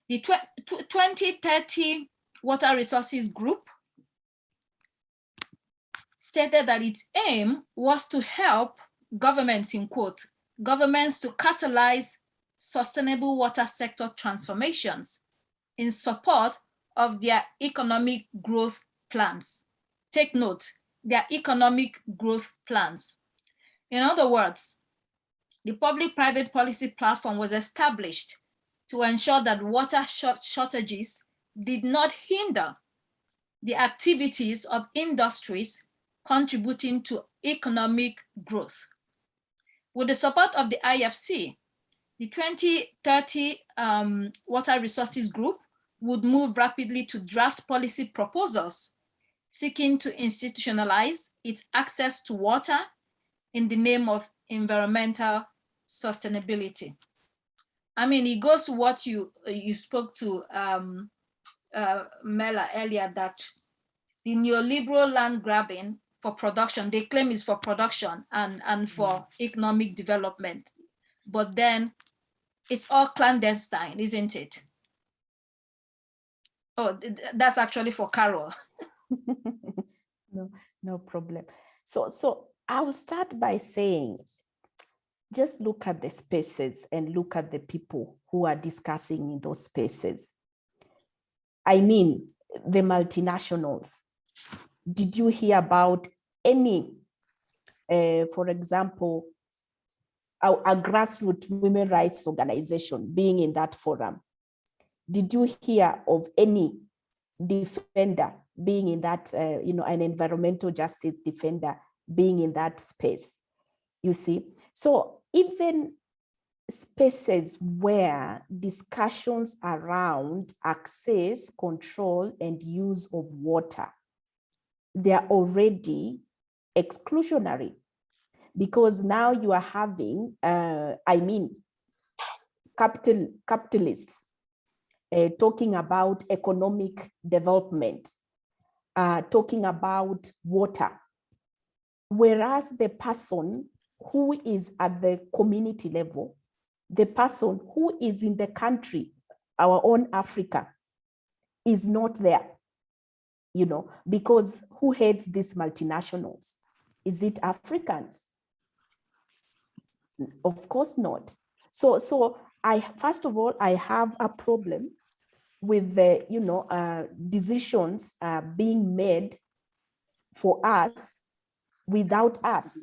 The 2030 Water Resources Group stated that its aim was to help governments, in quote, governments to catalyze sustainable water sector transformations in support of their economic growth plans. Take note, their economic growth plans. In other words, the public-private policy platform was established to ensure that water shortages did not hinder the activities of industries contributing to economic growth. With the support of the IFC, the 2030 Water Resources Group would move rapidly to draft policy proposals seeking to institutionalize its access to water in the name of environmental sustainability. I mean, it goes to what you spoke to Mela earlier, that the neoliberal land grabbing for production, they claim is for production and for economic development, but then it's all clandestine, isn't it? Oh, that's actually for Carol. No problem. So I will start by saying, just look at the spaces and look at the people who are discussing in those spaces. I mean, the multinationals. Did you hear about any, for example, a grassroots women rights organization being in that forum? Did you hear of any defender being in that, an environmental justice defender being in that space? You see, so even spaces where discussions around access, control, and use of water, they are already exclusionary, because now you are having, capitalists talking about economic development, talking about water, whereas the person who is at the community level, the person who is in the country, our own Africa, is not there, because who heads these multinationals? Is it Africans? Of course not. So first of all, I have a problem with the, decisions being made for us without us,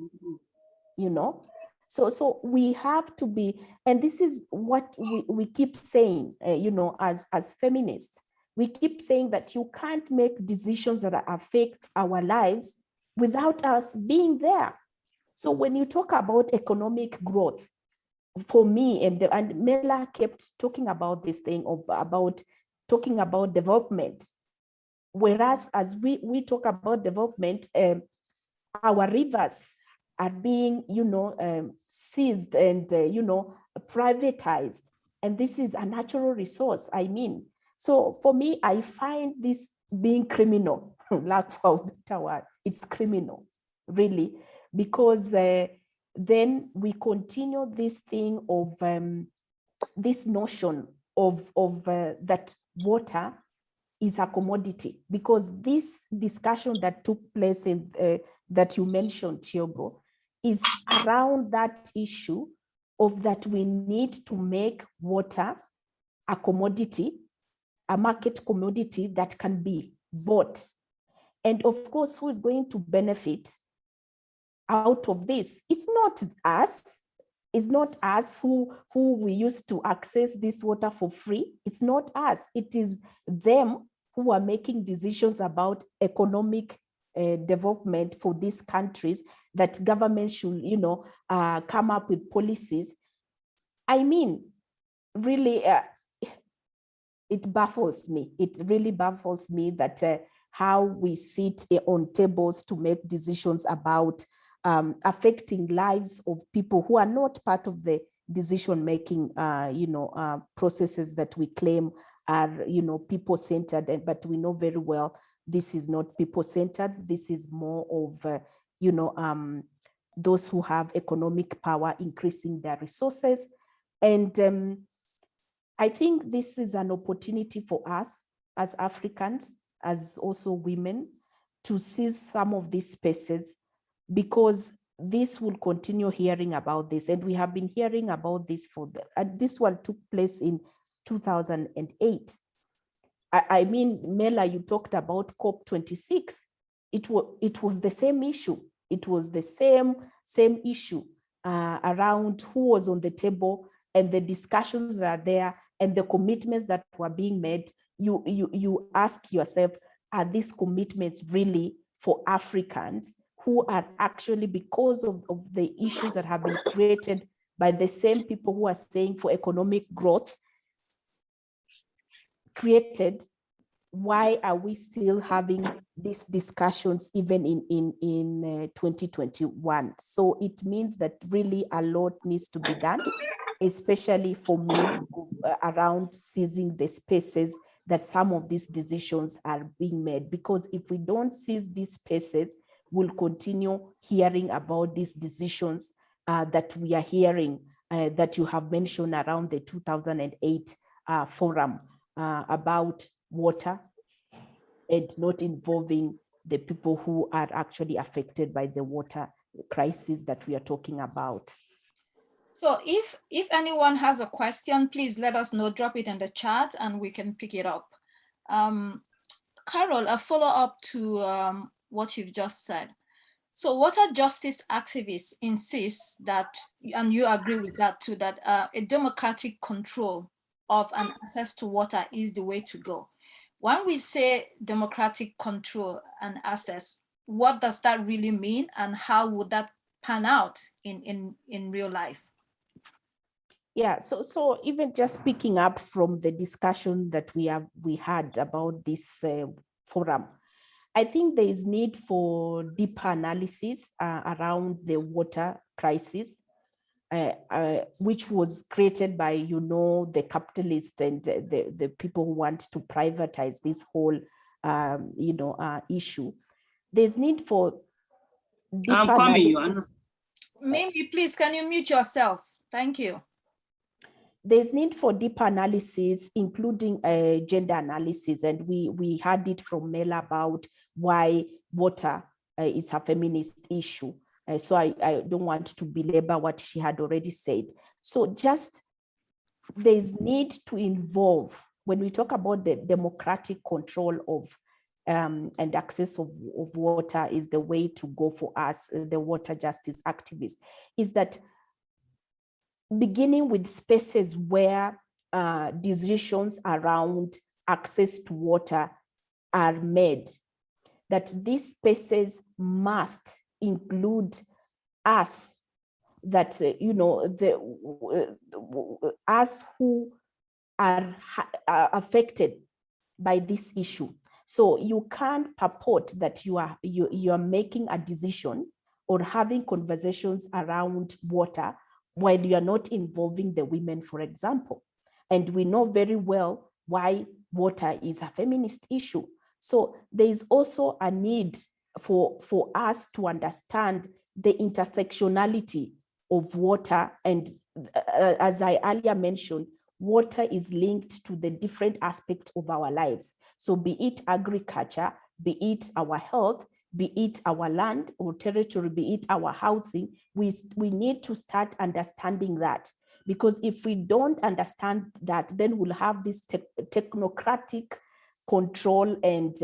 So we have to be, and this is what we keep saying, as feminists, we keep saying that you can't make decisions that affect our lives without us being there. So when you talk about economic growth, for me, and Mela kept talking about this thing about talking about development, whereas as we talk about development, our rivers are being, seized and, privatized. And this is a natural resource, So for me, I find this being criminal, lack for a better word. It's criminal, really, because then we continue this thing of this notion of that water is a commodity, because this discussion that took place in that you mentioned, Chiogo, is around that issue of that we need to make water a commodity, a market commodity that can be bought. And of course, who is going to benefit out of this? It's not us. It's not us who we used to access this water for free. It's not us. It is them who are making decisions about economic development for these countries, that government should, come up with policies. Really, it baffles me. It really baffles me that how we sit on tables to make decisions about affecting lives of people who are not part of the decision-making, processes that we claim are, people-centered, but we know very well this is not people-centered. This is more of, those who have economic power increasing their resources. And I think this is an opportunity for us as Africans, as also women, to seize some of these spaces, because this will continue hearing about this. And we have been hearing about this this one took place in 2008. I mean, Mela, you talked about COP26. It was the same issue. It was the same issue around who was on the table and the discussions that are there and the commitments that were being made. You ask yourself, are these commitments really for Africans who are actually, because of the issues that have been created by the same people who are saying for economic growth created, why are we still having these discussions even in 2021? So it means that really a lot needs to be done, especially for me, around seizing the spaces that some of these decisions are being made. Because if we don't seize these spaces, we'll continue hearing about these decisions that we are hearing, that you have mentioned around the 2008 forum about water, and not involving the people who are actually affected by the water crisis that we are talking about. So if anyone has a question, please let us know, drop it in the chat and we can pick it up. Carol, a follow-up to what you've just said. So water justice activists insist that, and you agree with that too, that a democratic control of and access to water is the way to go. When we say democratic control and access, what does that really mean, and how would that pan out in real life? Yeah, so even just picking up from the discussion that we had about this forum, I think there is need for deeper analysis around the water crisis, which was created by, the capitalists and the people who want to privatize this whole, issue. There's need for deeper analysis. Maybe, please, can you mute yourself? Thank you. There's need for deeper analysis, including gender analysis. And we heard it from Mela about why water is a feminist issue. So I don't want to belabor what she had already said. So just there's need to involve, when we talk about the democratic control of and access of water is the way to go for us, the water justice activists, is that beginning with spaces where decisions around access to water are made, that these spaces must include us, that, us who are affected by this issue. So you can't purport that you are making a decision or having conversations around water while you are not involving the women, for example. And we know very well why water is a feminist issue. So there is also a need for us to understand the intersectionality of water. And as I earlier mentioned, water is linked to the different aspects of our lives. So be it agriculture, be it our health, be it our land or territory, be it our housing, we need to start understanding that. Because if we don't understand that, then we'll have this technocratic control and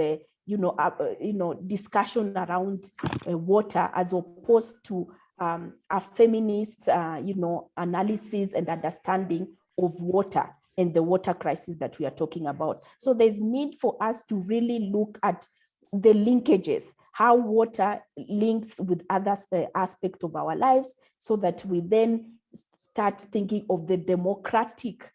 discussion around water, as opposed to a feminist analysis and understanding of water and the water crisis that we are talking about. So there's need for us to really look at the linkages, how water links with other aspects of our lives, so that we then start thinking of the democratic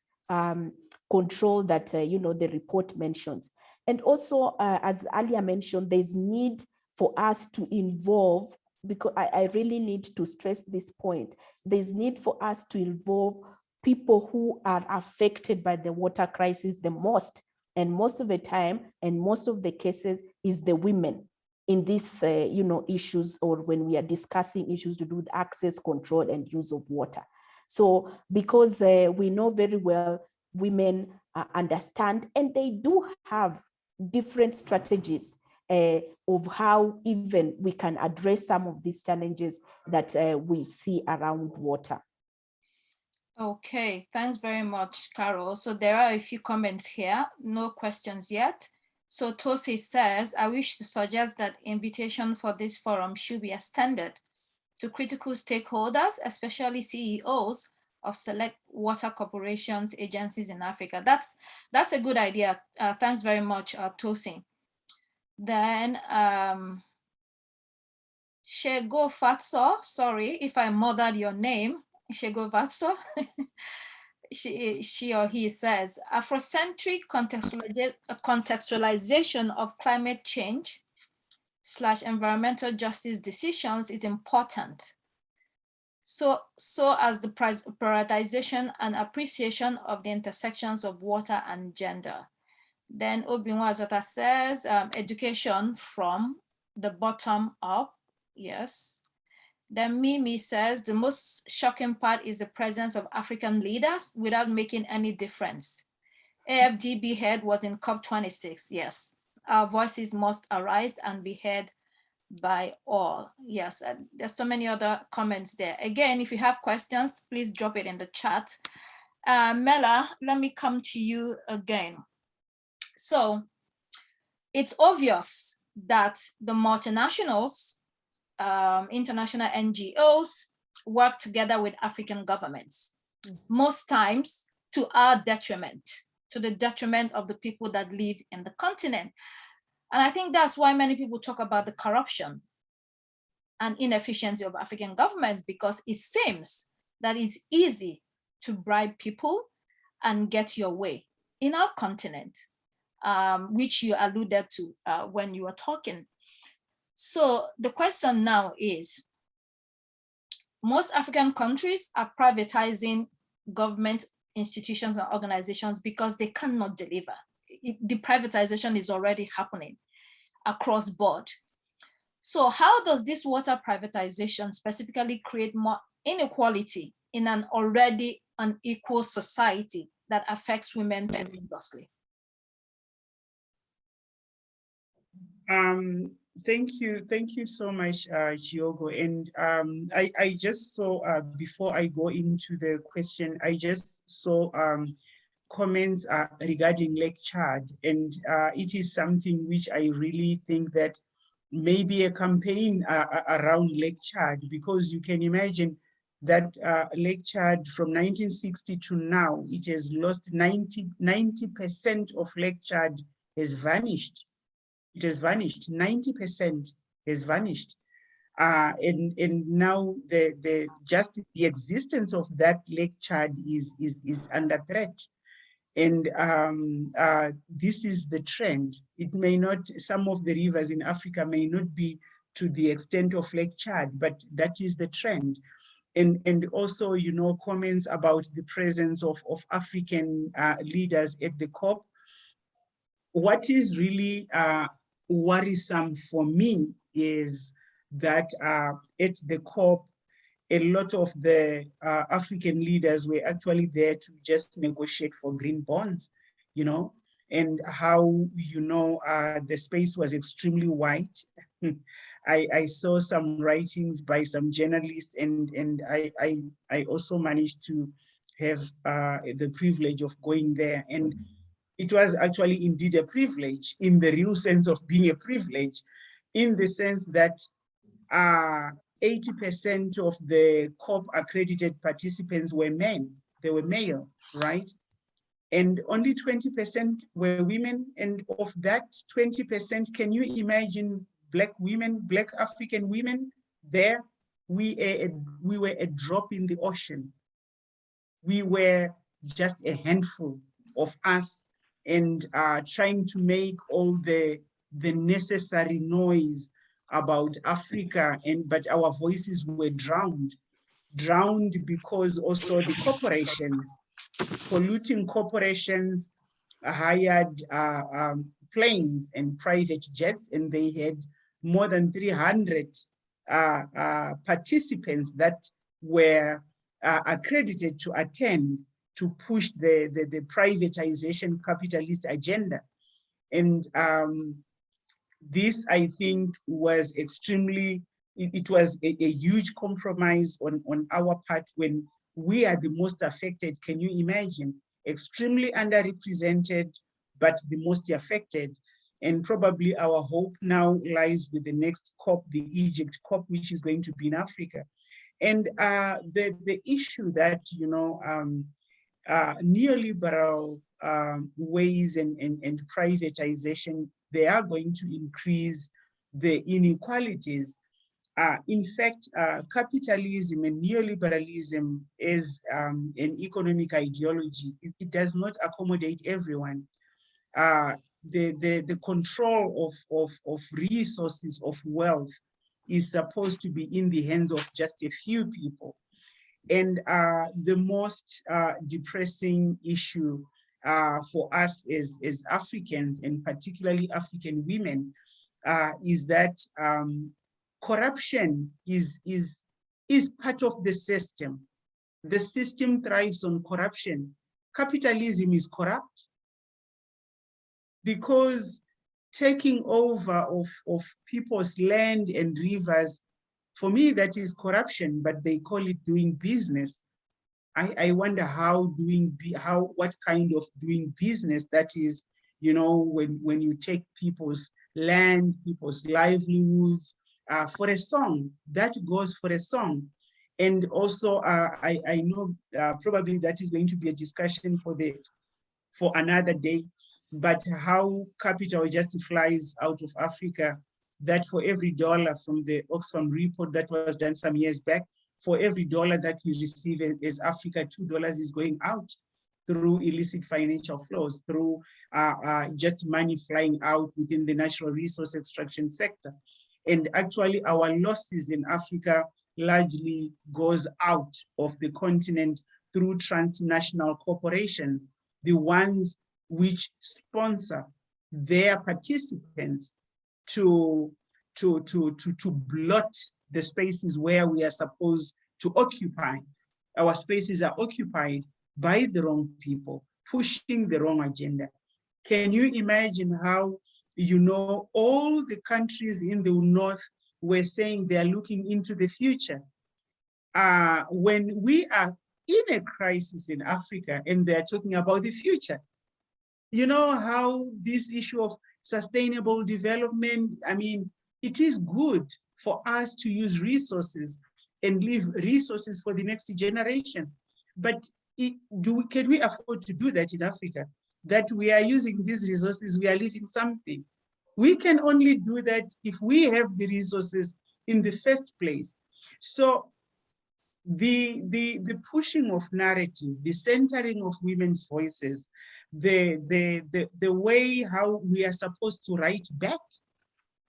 control that, the report mentions. And also, as earlier mentioned, there's need for us to involve, because I really need to stress this point, there's need for us to involve people who are affected by the water crisis the most. And most of the time, and most of the cases, is the women in these, issues, or when we are discussing issues to do with access, control, and use of water. So because we know very well women understand, and they do have different strategies of how even we can address some of these challenges that we see around water. Okay, thanks very much, Carol. So there are a few comments here, no questions yet. So Tosi says, I wish to suggest that invitation for this forum should be extended to critical stakeholders, especially CEOs of select water corporations, agencies in Africa. That's a good idea. Thanks very much, Tosi. Then Shego Fatso, sorry if I murdered your name, Shego Fatso. She or he says, Afrocentric contextualization of climate change / environmental justice decisions is important. So as the prioritization and appreciation of the intersections of water and gender. Then Obinwa Azota says, education from the bottom up, yes. Then Mimi says, the most shocking part is the presence of African leaders without making any difference. AFDB head was in COP26, yes. Our voices must arise and be heard by all. Yes, there's so many other comments there. Again, if you have questions, please drop it in the chat. Mela, let me come to you again. So it's obvious that the multinationals, international NGOs work together with African governments, most times to our detriment, to the detriment of the people that live in the continent. And I think that's why many people talk about the corruption and inefficiency of African governments, because it seems that it's easy to bribe people and get your way in our continent, which you alluded to when you were talking. So the question now is, most African countries are privatizing government institutions and organizations because they cannot deliver. The privatization is already happening across board. So how does this water privatization specifically create more inequality in an already unequal society that affects women tremendously? Thank you so much, Chiogo. And I just saw, before I go into the question, I just saw comments regarding Lake Chad, and it is something which I really think that maybe a campaign around Lake Chad, because you can imagine that Lake Chad from 1960 to now, it has lost 90% of Lake Chad has vanished. It has vanished, 90% has vanished. And now just the existence of that Lake Chad is under threat. And this is the trend. It may not, some of the rivers in Africa may not be to the extent of Lake Chad, but that is the trend. And also, you know, comments about the presence of African leaders at the COP. What is really worrisome for me is that at the COP, a lot of the African leaders were actually there to just negotiate for green bonds, you know, and how, you know, the space was extremely white. I saw some writings by some journalists, and I also managed to have the privilege of going there. And it was actually indeed a privilege, in the real sense of being a privilege, in the sense that 80% of the COP accredited participants were men, they were male, right? And only 20% were women. And of that 20%, can you imagine Black women, Black African women there? We were a drop in the ocean. We were just a handful. of us and trying to make all the necessary noise about Africa, but our voices were drowned because also the corporations, polluting corporations hired planes and private jets, and they had more than 300 participants that were accredited to attend to push the privatization capitalist agenda. And this, I think, was extremely, it was a huge compromise on our part when we are the most affected. Can you imagine? Extremely underrepresented, but the most affected. And probably our hope now lies with the next COP, the Egypt COP, which is going to be in Africa. And the issue that, you know, neoliberal ways and privatization, they are going to increase the inequalities. In fact, capitalism and neoliberalism is an economic ideology. It does not accommodate everyone. The control of resources, of wealth, is supposed to be in the hands of just a few people. And the most depressing issue for us as Africans, and particularly African women, is that corruption is part of the system. The system thrives on corruption. Capitalism is corrupt because taking over of people's land and rivers, for me, that is corruption, but they call it doing business. I wonder what kind of doing business that is, you know, when you take people's land, people's livelihoods, for a song, that goes for a song. And also, I know probably that is going to be a discussion for another day, but how capital just flies out of Africa, that for every dollar from the Oxfam report that was done some years back, for every dollar that we receive as Africa, $2 is going out through illicit financial flows, through just money flying out within the natural resource extraction sector. And actually our losses in Africa largely goes out of the continent through transnational corporations, the ones which sponsor their participants to blot the spaces where we are supposed to occupy. Our spaces are occupied by the wrong people, pushing the wrong agenda. Can you imagine how, you know, all the countries in the north were saying they are looking into the future? When we are in a crisis in Africa and they're talking about the future. You know how this issue of sustainable development, I mean, it is good for us to use resources and leave resources for the next generation. But can we afford to do that in Africa? That we are using these resources, we are leaving something. We can only do that if we have the resources in the first place. So the pushing of narrative, the centering of women's voices, the way how we are supposed to write back,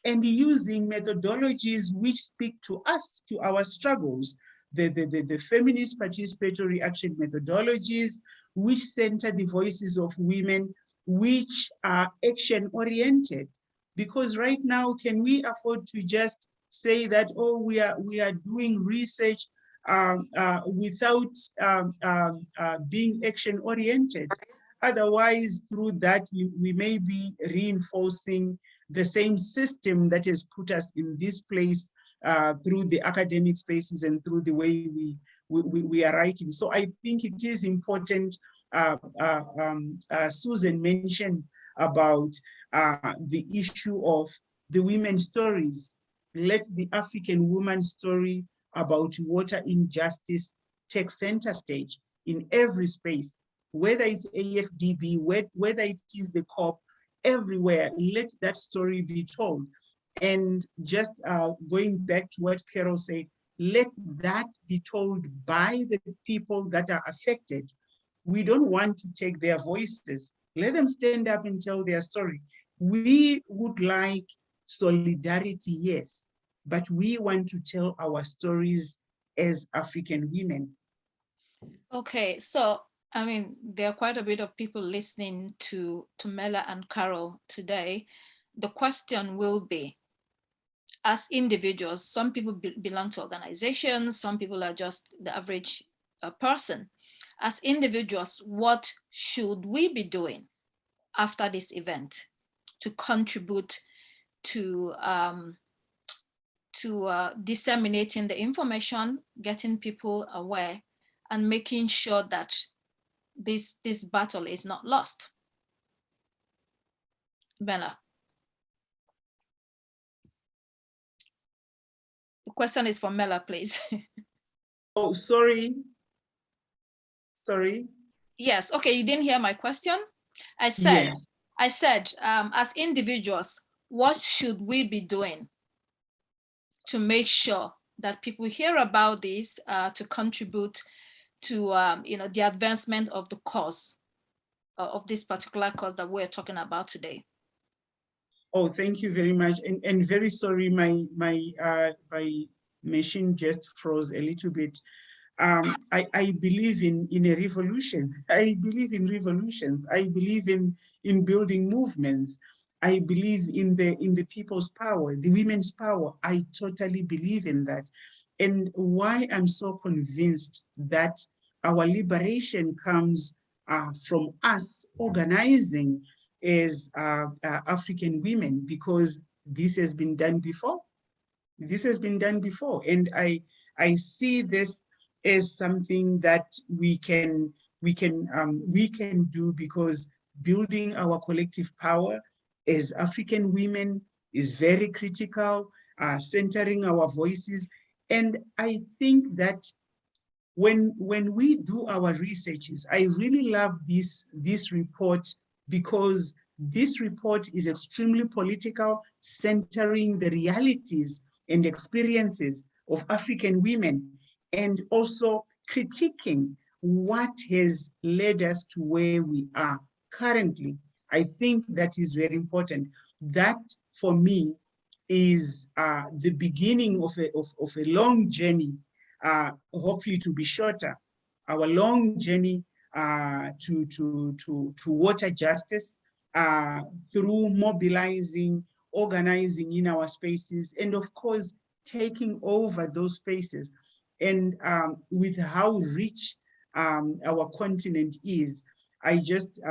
and using methodologies which speak to us, to our struggles, the feminist participatory action methodologies, which center the voices of women, which are action-oriented. Because right now, can we afford to just say that, oh, we are doing research without being action-oriented? Otherwise, through that, we may be reinforcing the same system that has put us in this place through the academic spaces and through the way we are writing. So I think it is important. Susan mentioned about the issue of the women's stories. Let the African woman's story about water injustice take center stage in every space, whether it's AFDB, whether it is the COP, everywhere. Let that story be told. And just going back to what Carol said, let that be told by the people that are affected. We don't want to take their voices. Let them stand up and tell their story. We would like solidarity, yes, but we want to tell our stories as African women. Okay, so I mean, there are quite a bit of people listening to Mela and Carol today. The question will be, as individuals, some people belong to organizations, some people are just the average person. As individuals, what should we be doing after this event to contribute to disseminating the information, getting people aware, and making sure that this battle is not lost? Bella. The question is for Mela, please. Oh, sorry. Sorry. Yes, okay, you didn't hear my question. I said, as individuals, what should we be doing to make sure that people hear about this, to contribute to the advancement of the cause, of this particular cause that we're talking about today? Oh, thank you very much. And very sorry, my machine just froze a little bit. I believe in a revolution. I believe in revolutions. I believe in building movements. I believe in the people's power, the women's power. I totally believe in that. And why I'm so convinced that our liberation comes from us organizing as African women, because this has been done before. This has been done before. And I see this as something that we can do, because building our collective power as African women is very critical, centering our voices. And I think that when we do our researches, I really love this report, because this report is extremely political, centering the realities and experiences of African women, and also critiquing what has led us to where we are currently. I think that is very important. That, for me, is the beginning of a long journey, hopefully to be shorter, our long journey to water justice, through mobilizing, organizing in our spaces, and of course, taking over those spaces. And with how rich our continent is, I just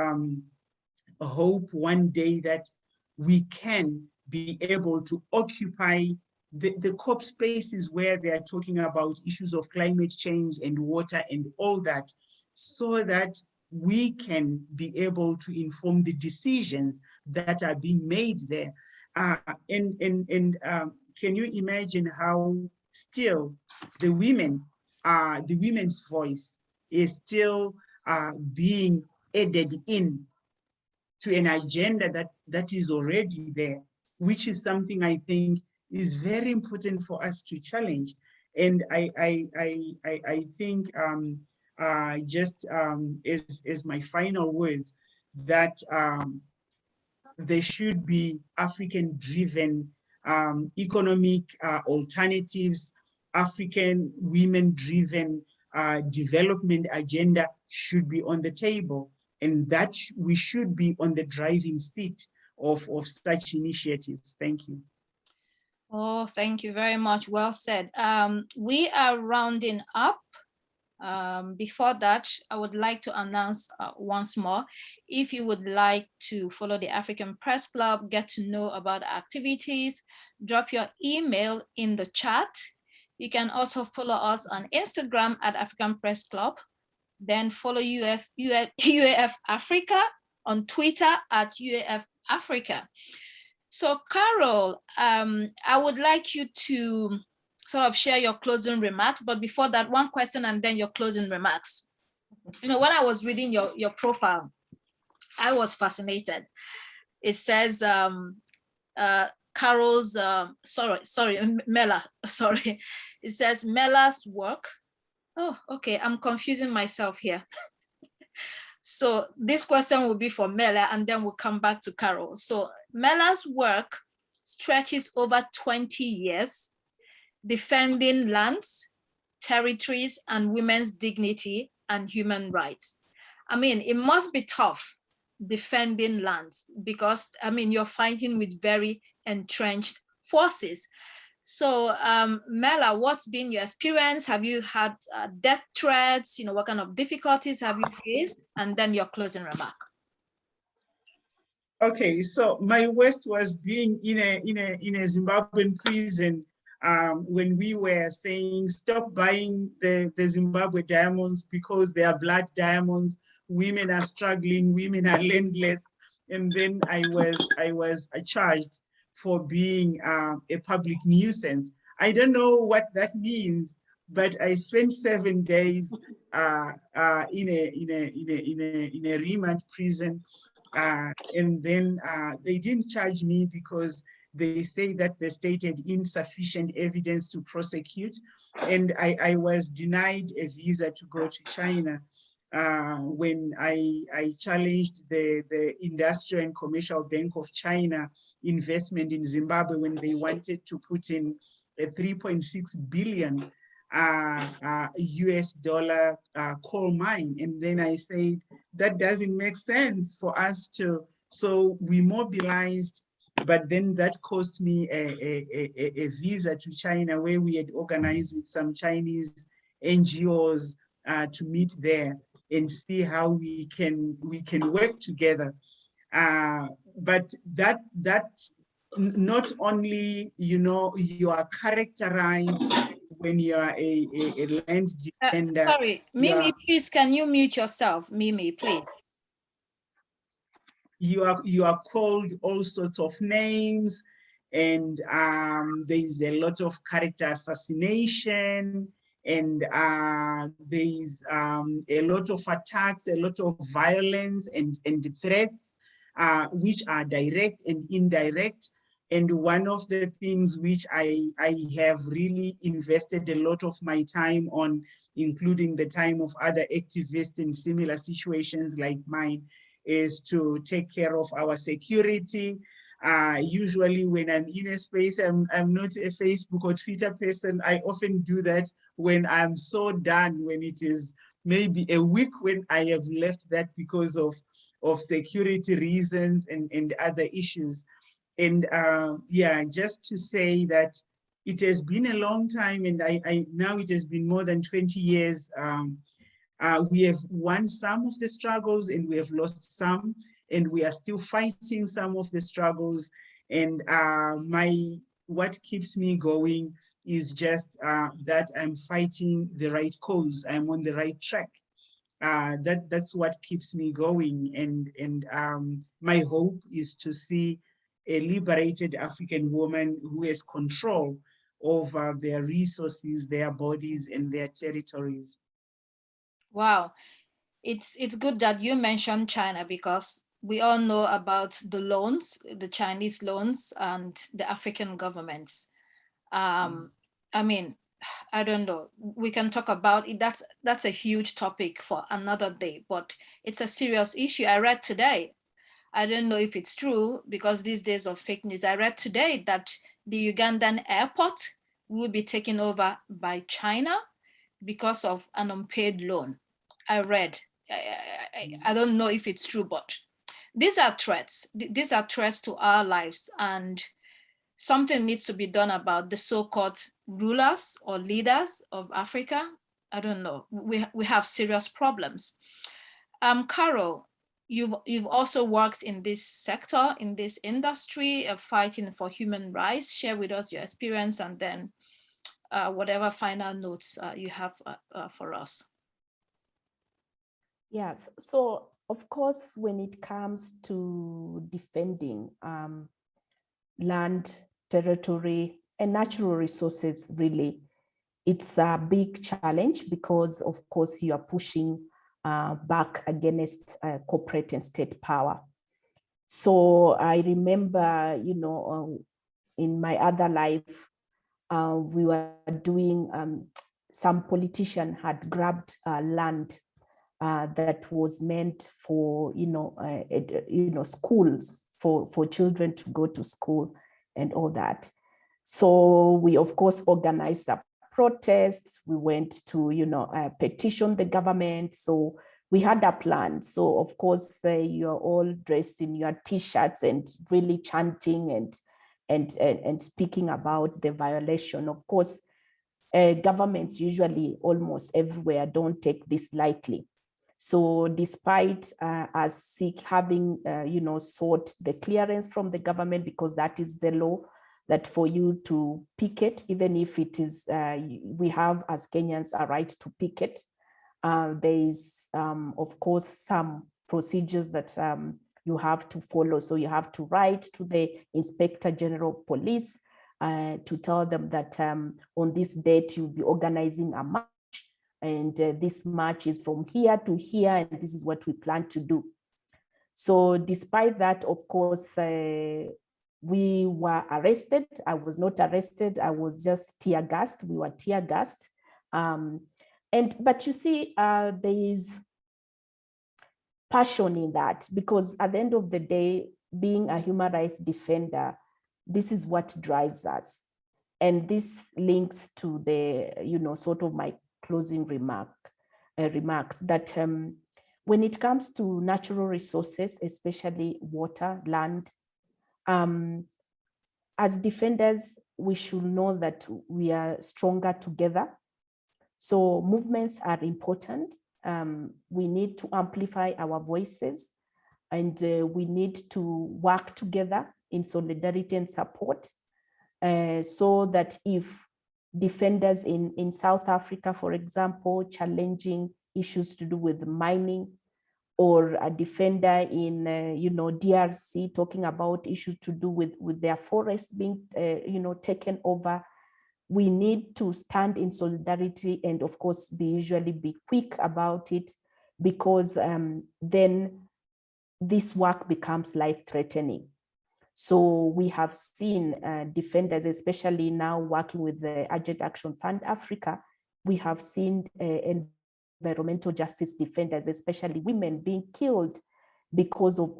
hope one day that we can be able to occupy the COP spaces where they are talking about issues of climate change and water and all that, so that we can be able to inform the decisions that are being made there. Can you imagine how still the women's voice is still being added in to an agenda that is already there, which is something I think is very important for us to challenge. And I think just as my final words, that there should be African-driven economic alternatives, African women-driven development agenda should be on the table, and that we should be on the driving seat of such initiatives. Thank you. Oh, thank you very much. Well said. We are rounding up. Before that, I would like to announce once more, if you would like to follow the African Press Club, get to know about activities, drop your email in the chat. You can also follow us on Instagram at African Press Club, then follow UAF-Africa on Twitter at UAF-Africa. So Carol, I would like you to sort of share your closing remarks, but before that, one question and then your closing remarks. You know, when I was reading your profile, I was fascinated. It says, Carol's, Mela, sorry. It says Mela's work. Oh, okay, I'm confusing myself here. So this question will be for Mela, and then we'll come back to Carol. So Mela's work stretches over 20 years, defending lands, territories, and women's dignity and human rights. I mean, it must be tough defending lands because, I mean, you're fighting with very entrenched forces. So Mela, what's been your experience? Have you had death threats? You know, what kind of difficulties have you faced? And then your closing remark. Okay, so my worst was being in a Zimbabwean prison when we were saying stop buying the Zimbabwe diamonds because they are blood diamonds. Women are struggling, women are landless, and then I was charged for being a public nuisance. I don't know what that means, but I spent 7 days in a remand prison. And then they didn't charge me because they say that the state had insufficient evidence to prosecute. And I was denied a visa to go to China when I challenged the Industrial and Commercial Bank of China investment in Zimbabwe when they wanted to put in a 3.6 billion US dollar coal mine. And then I said, that doesn't make sense for us to, so we mobilized, but then that cost me a visa to China where we had organized with some Chinese NGOs to meet there and see how we can work together. But that's not only, you know, you are characterized when you are a land defender. Sorry, Mimi, please, can you mute yourself? Mimi, please. You are called all sorts of names, and there's a lot of character assassination, and there's a lot of attacks, a lot of violence and threats, which are direct and indirect. And one of the things which I have really invested a lot of my time on, including the time of other activists in similar situations like mine, is to take care of our security. Usually when I'm in a space, I'm not a Facebook or Twitter person. I often do that when I'm so done, when it is maybe a week when I have left that because of security reasons and other issues. And yeah, just to say that it has been a long time, and I now it has been more than 20 years. We have won some of the struggles and we have lost some, and we are still fighting some of the struggles. And what keeps me going is just that I'm fighting the right cause. I'm on the right track. That's what keeps me going. And my hope is to see a liberated African woman who has control over their resources, their bodies, and their territories. Wow, it's good that you mentioned China, because we all know about the loans, the Chinese loans, and the African governments. I mean, I don't know. We can talk about it. That's a huge topic for another day, but it's a serious issue. I read today, I don't know if it's true because these days of fake news, I read today that the Ugandan airport will be taken over by China because of an unpaid loan. I read, I don't know if it's true, but these are threats. These are threats to our lives, and something needs to be done about the so-called rulers or leaders of Africa. I don't know. We have serious problems. Carol, you've also worked in this sector, in this industry of fighting for human rights. Share with us your experience, and then whatever final notes you have for us. Yes, so of course, when it comes to defending land, territory, and natural resources, really, it's a big challenge because, of course, you are pushing back against corporate and state power. So I remember, you know, in my other life, we were doing, some politician had grabbed land that was meant for, schools, for children to go to school and all that. So we, of course, organized a protest. We went to, petition the government. So we had a plan. So, of course, you're all dressed in your T-shirts and really chanting and speaking about the violation. Of course, governments usually almost everywhere don't take this lightly. So despite us having, sought the clearance from the government, because that is the law, that for you to picket, even if it is, we have as Kenyans a right to picket, there is, of course, some procedures that you have to follow. So you have to write to the Inspector General of Police to tell them that on this date you'll be organizing a march, and this march is from here to here, and this is what we plan to do. So despite that, of course, we were arrested. I was not arrested. I was just tear gassed. We were tear gassed. But you see, there is passion in that, because at the end of the day, being a human rights defender, this is what drives us. And this links to the, sort of my closing remarks that when it comes to natural resources, especially water, land, as defenders, we should know that we are stronger together. So movements are important. We need to amplify our voices, and we need to work together in solidarity and support, so that if defenders in South Africa, for example, challenging issues to do with mining, or a defender in DRC talking about issues to do with their forests being taken over, we need to stand in solidarity and, of course, usually be quick about it, because then this work becomes life-threatening. So we have seen defenders, especially now working with the Urgent Action Fund Africa, we have seen environmental justice defenders, especially women, being killed because of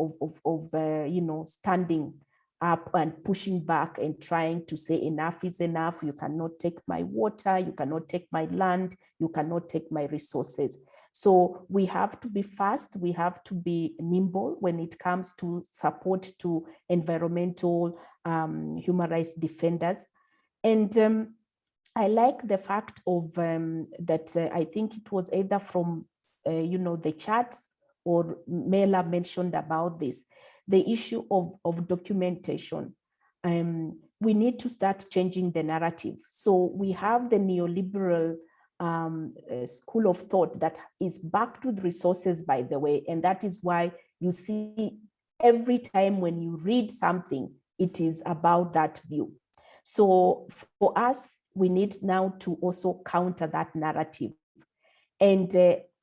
standing up and pushing back and trying to say enough is enough. You cannot take my water, you cannot take my land, you cannot take my resources. So we have to be fast, we have to be nimble when it comes to support to environmental human rights defenders. And I like the fact of that I think it was either from the chats or Mela mentioned about this, the issue of documentation. We need to start changing the narrative. So we have the neoliberal school of thought that is backed with resources, by the way, and that is why you see every time when you read something, it is about that view. So for us, we need now to also counter that narrative. And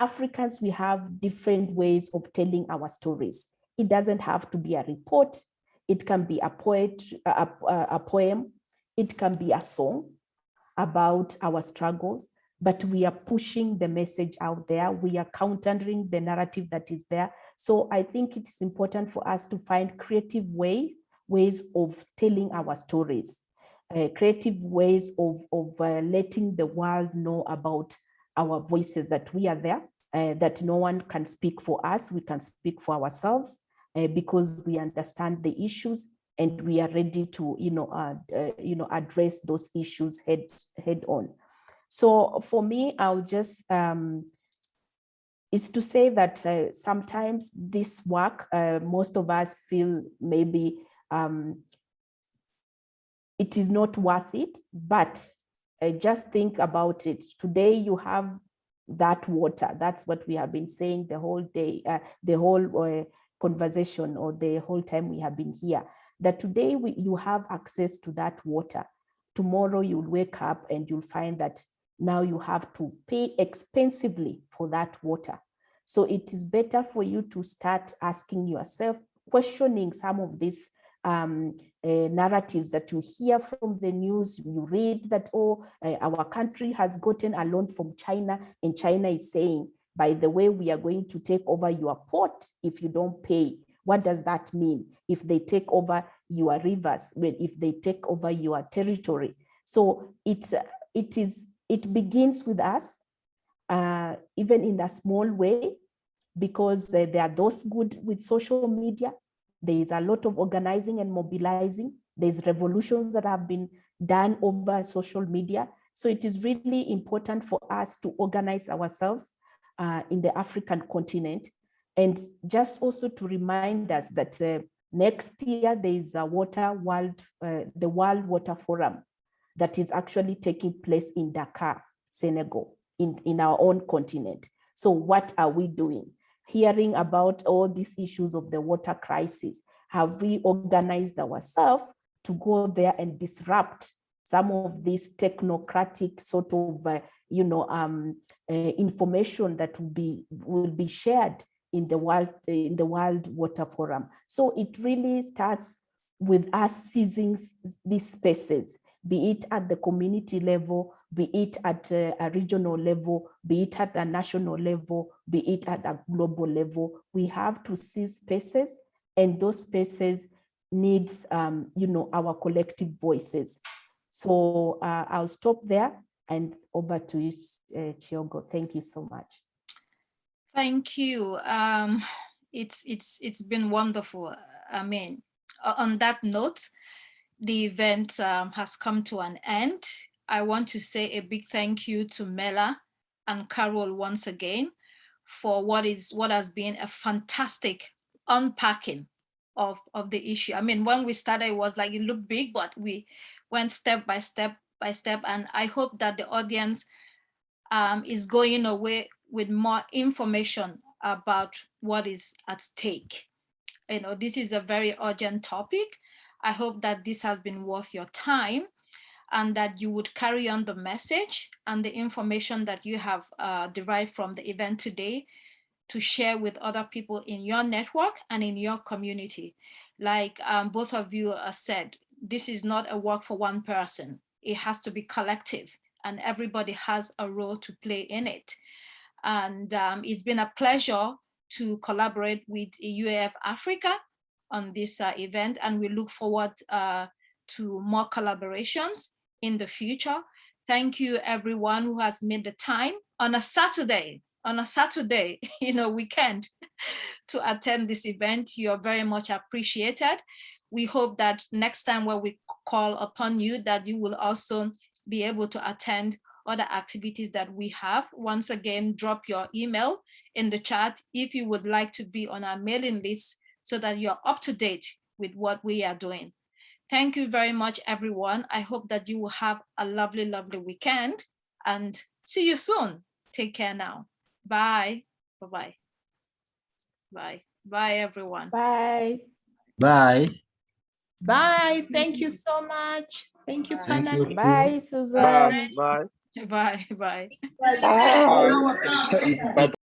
Africans, we have different ways of telling our stories. It doesn't have to be a report. It can be a poem. It can be a song about our struggles, but we are pushing the message out there. We are countering the narrative that is there. So I think it's important for us to find creative ways of telling our stories, creative ways of letting the world know about our voices, that we are there, that no one can speak for us. We can speak for ourselves because we understand the issues and we are ready to, address those issues head on. So for me, I'll just, is to say that sometimes this work, most of us feel maybe it is not worth it, but just think about it. Today you have that water. That's what we have been saying the whole day, the whole conversation, or the whole time we have been here, that today you have access to that water. Tomorrow you'll wake up and you'll find that now you have to pay expensively for that water. So it is better for you to start asking yourself, questioning some of these narratives that you hear from the news. You read that, our country has gotten a loan from China, and China is saying by the way, we are going to take over your port if you don't pay. What does that mean? If they take over your rivers, if they take over your territory. So it begins with us, even in a small way, because there are those good with social media. There is a lot of organizing and mobilizing. There's revolutions that have been done over social media. So it is really important for us to organize ourselves in the African continent. And just also to remind us that next year there is a the World Water Forum that is actually taking place in Dakar, Senegal, in our own continent. So what are we doing? Hearing about all these issues of the water crisis, have we organized ourselves to go there and disrupt some of this technocratic sort of information that will be shared in the World Water Forum? So it really starts with us seizing these spaces, be it at the community level, be it at a regional level, be it at a national level, be it at a global level. We have to seize spaces, and those spaces needs our collective voices. So I'll stop there and over to you, Chiogo. Thank you so much. Thank you. It's been wonderful. I mean, on that note, the event has come to an end. I want to say a big thank you to Mela and Carol once again for what has been a fantastic unpacking of the issue. I mean, when we started, it was like, it looked big, but we went step by step by step. And I hope that the audience is going away with more information about what is at stake. You know, this is a very urgent topic. I hope that this has been worth your time, and that you would carry on the message and the information that you have derived from the event today to share with other people in your network and in your community. Like both of you said, this is not a work for one person. It has to be collective, and everybody has a role to play in it. And it's been a pleasure to collaborate with UAF-Africa on this event, and we look forward to more collaborations in the future. Thank you everyone who has made the time on a Saturday, weekend, to attend this event. You're very much appreciated. We hope that next time when we call upon you, that you will also be able to attend other activities that we have. Once again, drop your email in the chat if you would like to be on our mailing list, so that you're up to date with what we are doing. Thank you very much, everyone. I hope that you will have a lovely, lovely weekend, and see you soon. Take care now. Bye. Bye-bye. Bye. Bye, everyone. Bye. Bye. Bye. Thank you so much. Thank you, Thank Sana. you. Bye, Susan. Bye. Bye. Bye. Bye. Bye.